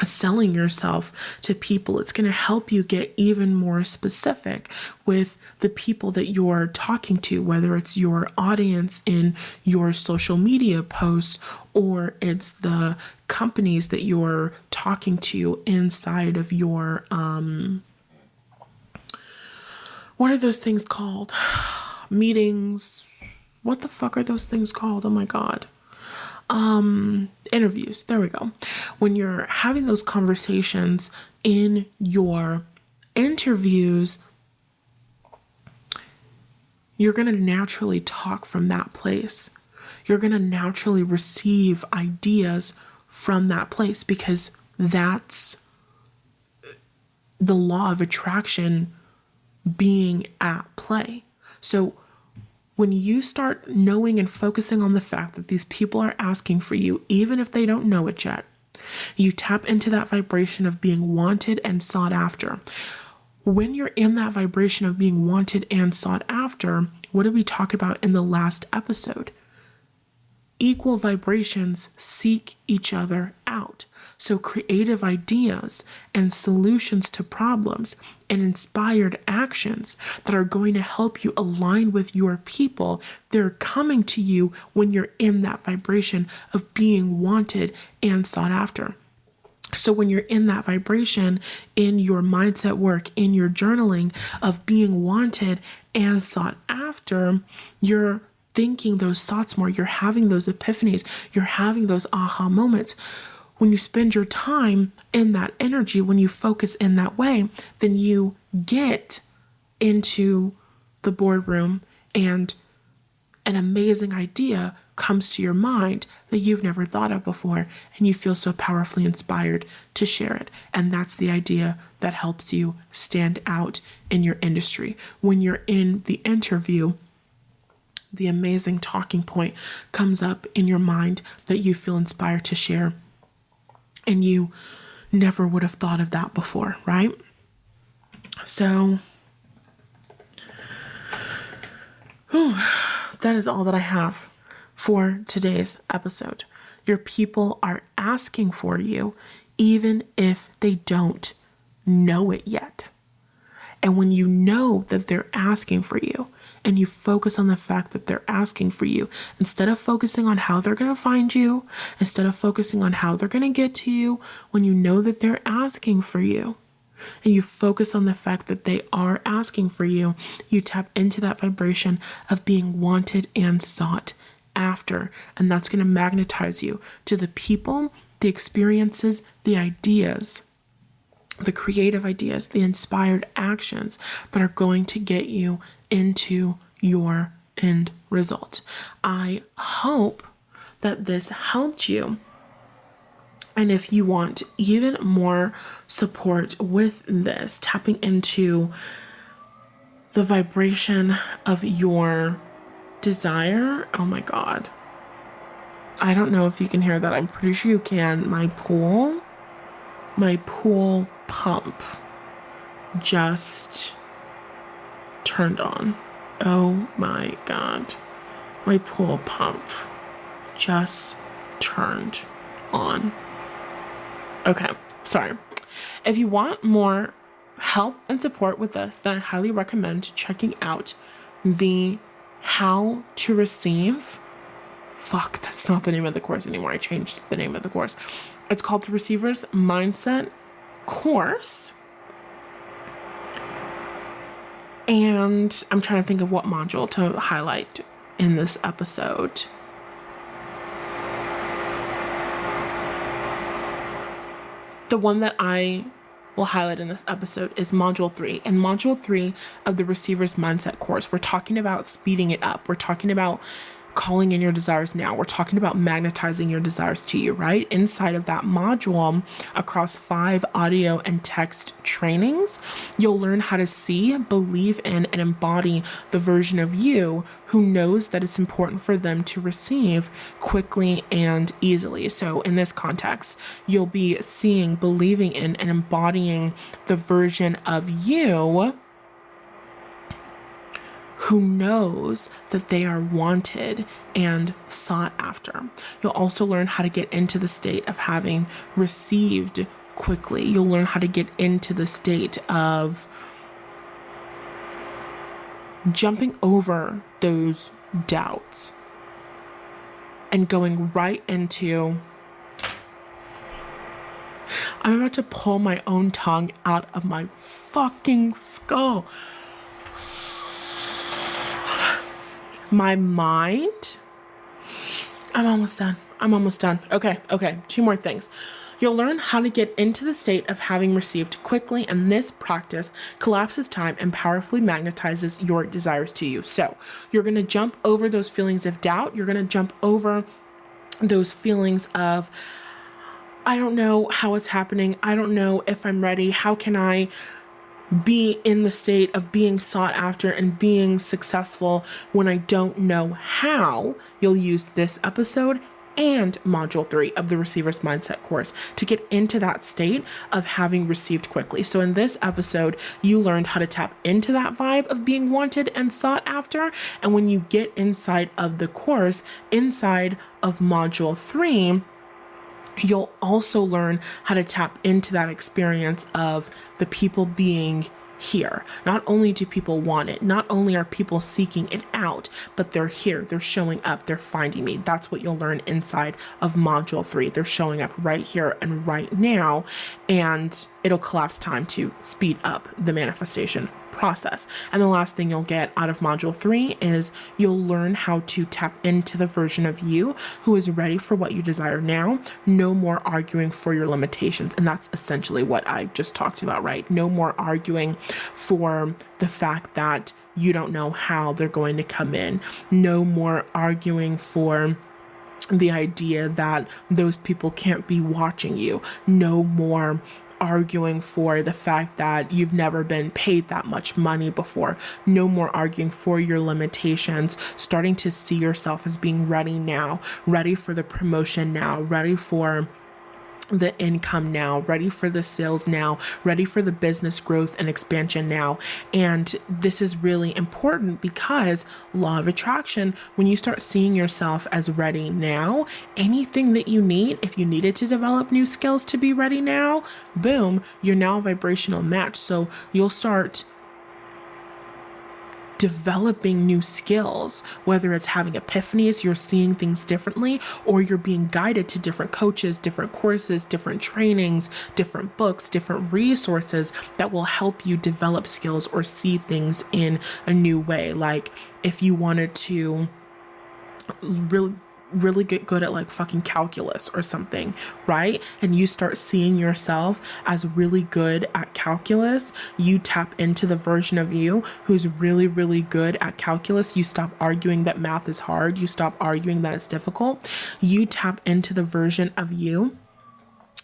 selling yourself to people. It's going to help you get even more specific with the people that you're talking to, whether it's your audience in your social media posts or it's the companies that you're talking to inside of your what are those things called? Meetings. What the fuck are those things called? Oh my God. Interviews. There we go. When you're having those conversations in your interviews, you're going to naturally talk from that place. You're going to naturally receive ideas from that place because that's the law of attraction being at play. So when you start knowing and focusing on the fact that these people are asking for you, even if they don't know it yet, you tap into that vibration of being wanted and sought after. When you're in that vibration of being wanted and sought after, what did we talk about in the last episode? Equal vibrations seek each other out. So creative ideas and solutions to problems and inspired actions that are going to help you align with your people, they're coming to you when you're in that vibration of being wanted and sought after. So when you're in that vibration, in your mindset work, in your journaling of being wanted and sought after, you're thinking those thoughts more, you're having those epiphanies, you're having those aha moments. When you spend your time in that energy, when you focus in that way, then you get into the boardroom and an amazing idea comes to your mind that you've never thought of before, and you feel so powerfully inspired to share it. And that's the idea that helps you stand out in your industry. When you're in the interview, the amazing talking point comes up in your mind that you feel inspired to share, and you never would have thought of that before, right? So, that is all that I have for today's episode. Your people are asking for you, even if they don't know it yet. And when you know that they're asking for you, and you focus on the fact that they're asking for you, instead of focusing on how they're going to find you, instead of focusing on how they're going to get to you, when you know that they're asking for you, and you focus on the fact that they are asking for you, you tap into that vibration of being wanted and sought after. And that's going to magnetize you to the people, the experiences, the ideas, the creative ideas, the inspired actions that are going to get you into your end result. I hope that this helped you. And if you want even more support with this, tapping into the vibration of your desire, oh my God. I don't know if you can hear that. I'm pretty sure you can. My pool pump just turned on. Oh my God. My pool pump just turned on. Okay, sorry. If you want more help and support with this, then I highly recommend checking out the How to Receive. Fuck, that's not the name of the course anymore. I changed the name of the course. It's called the Receiver's Mindset Course. And I'm trying to think of what module to highlight in this episode. The one that I will highlight in this episode is Module 3. In Module 3 of the Receiver's Mindset course, we're talking about speeding it up. We're talking about calling in your desires now. We're talking about magnetizing your desires to you, right? Inside of that module, across 5 audio and text trainings, you'll learn how to see, believe in, and embody the version of you who knows that it's important for them to receive quickly and easily. So in this context, you'll be seeing, believing in, and embodying the version of you who knows that they are wanted and sought after. You'll also learn how to get into the state of having received quickly. You'll learn how to get into the state of jumping over those doubts and going right into, I'm about to pull my own tongue out of my fucking skull. My mind, I'm almost done. Okay. 2 more things. You'll learn how to get into the state of having received quickly, and this practice collapses time and powerfully magnetizes your desires to you. So you're going to jump over those feelings of doubt. You're going to jump over those feelings of, I don't know how it's happening. I don't know if I'm ready. How can I be in the state of being sought after and being successful when I don't know how? You'll use this episode and Module 3 of the Receiver's Mindset course to get into that state of having received quickly. So in this episode, you learned how to tap into that vibe of being wanted and sought after. And when you get inside of the course, inside of Module 3, You'll also learn how to tap into that experience of the people being here. Not only do people want it, not only are people seeking it out, but they're here, they're showing up, they're finding me. That's what you'll learn inside of module 3. They're showing up right here and right now, and it'll collapse time to speed up the manifestation process. And the last thing you'll get out of module 3 is you'll learn how to tap into the version of you who is ready for what you desire now. No more arguing for your limitations. And that's essentially what I just talked about, right? No more arguing for the fact that you don't know how they're going to come in. No more arguing for the idea that those people can't be watching you. No more arguing for the fact that you've never been paid that much money before. No more arguing for your limitations, starting to see yourself as being ready now, ready for the promotion now, ready for the income now, ready for the sales now, ready for the business growth and expansion now. And this is really important because law of attraction, when you start seeing yourself as ready now, anything that you need, if you needed to develop new skills to be ready now, boom, you're now a vibrational match. So you'll start developing new skills, whether it's having epiphanies, you're seeing things differently, or you're being guided to different coaches, different courses, different trainings, different books, different resources that will help you develop skills or see things in a new way. Like if you wanted to really get good at like fucking calculus or something, right? And you start seeing yourself as really good at calculus, you tap into the version of you who's really, really good at calculus. You stop arguing that math is hard. You stop arguing that it's difficult. You tap into the version of you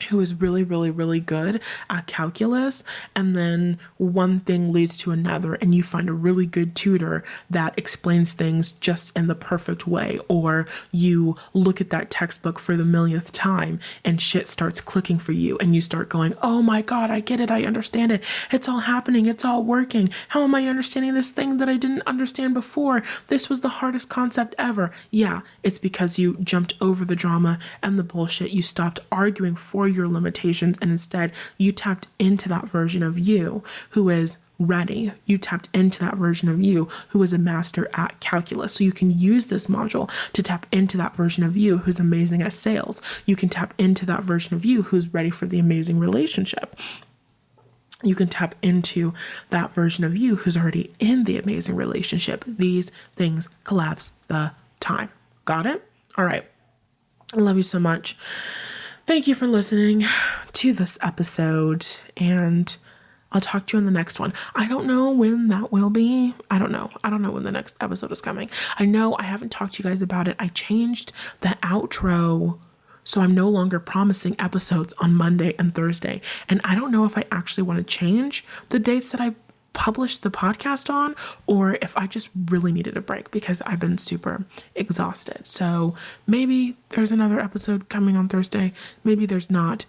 who is really, really, really good at calculus. And then one thing leads to another, and you find a really good tutor that explains things just in the perfect way. Or you look at that textbook for the millionth time and shit starts clicking for you. And you start going, oh my God, I get it. I understand it. It's all happening. It's all working. How am I understanding this thing that I didn't understand before? This was the hardest concept ever. Yeah, it's because you jumped over the drama and the bullshit. You stopped arguing for your limitations, and instead you tapped into that version of you who is ready. You tapped into that version of you who is a master at calculus. So you can use this module to tap into that version of you who's amazing at sales. You can tap into that version of you who's ready for the amazing relationship. You can tap into that version of you who's already in the amazing relationship. These things collapse the time. Got it? All right. I love you so much. Thank you for listening to this episode, and I'll talk to you in the next one. I don't know when that will be. I don't know when the next episode is coming. I know I haven't talked to you guys about it. I changed the outro, so I'm no longer promising episodes on Monday and Thursday. And I don't know if I actually want to change the dates that I publish the podcast on, or if I just really needed a break because I've been super exhausted. So maybe there's another episode coming on Thursday. Maybe there's not.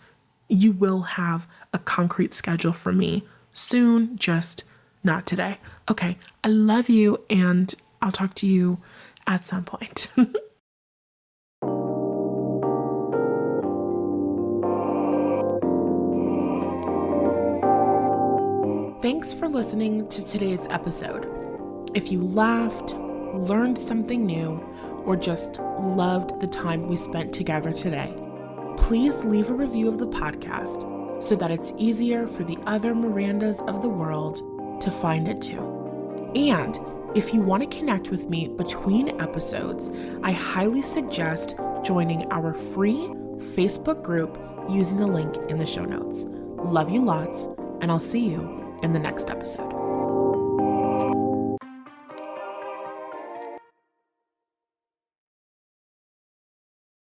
You will have a concrete schedule for me soon, just not today. Okay. I love you, and I'll talk to you at some point. Thanks for listening to today's episode. If you laughed, learned something new, or just loved the time we spent together today, please leave a review of the podcast so that it's easier for the other Mirandas of the world to find it too. And if you want to connect with me between episodes, I highly suggest joining our free Facebook group using the link in the show notes. Love you lots, and I'll see you in the next episode.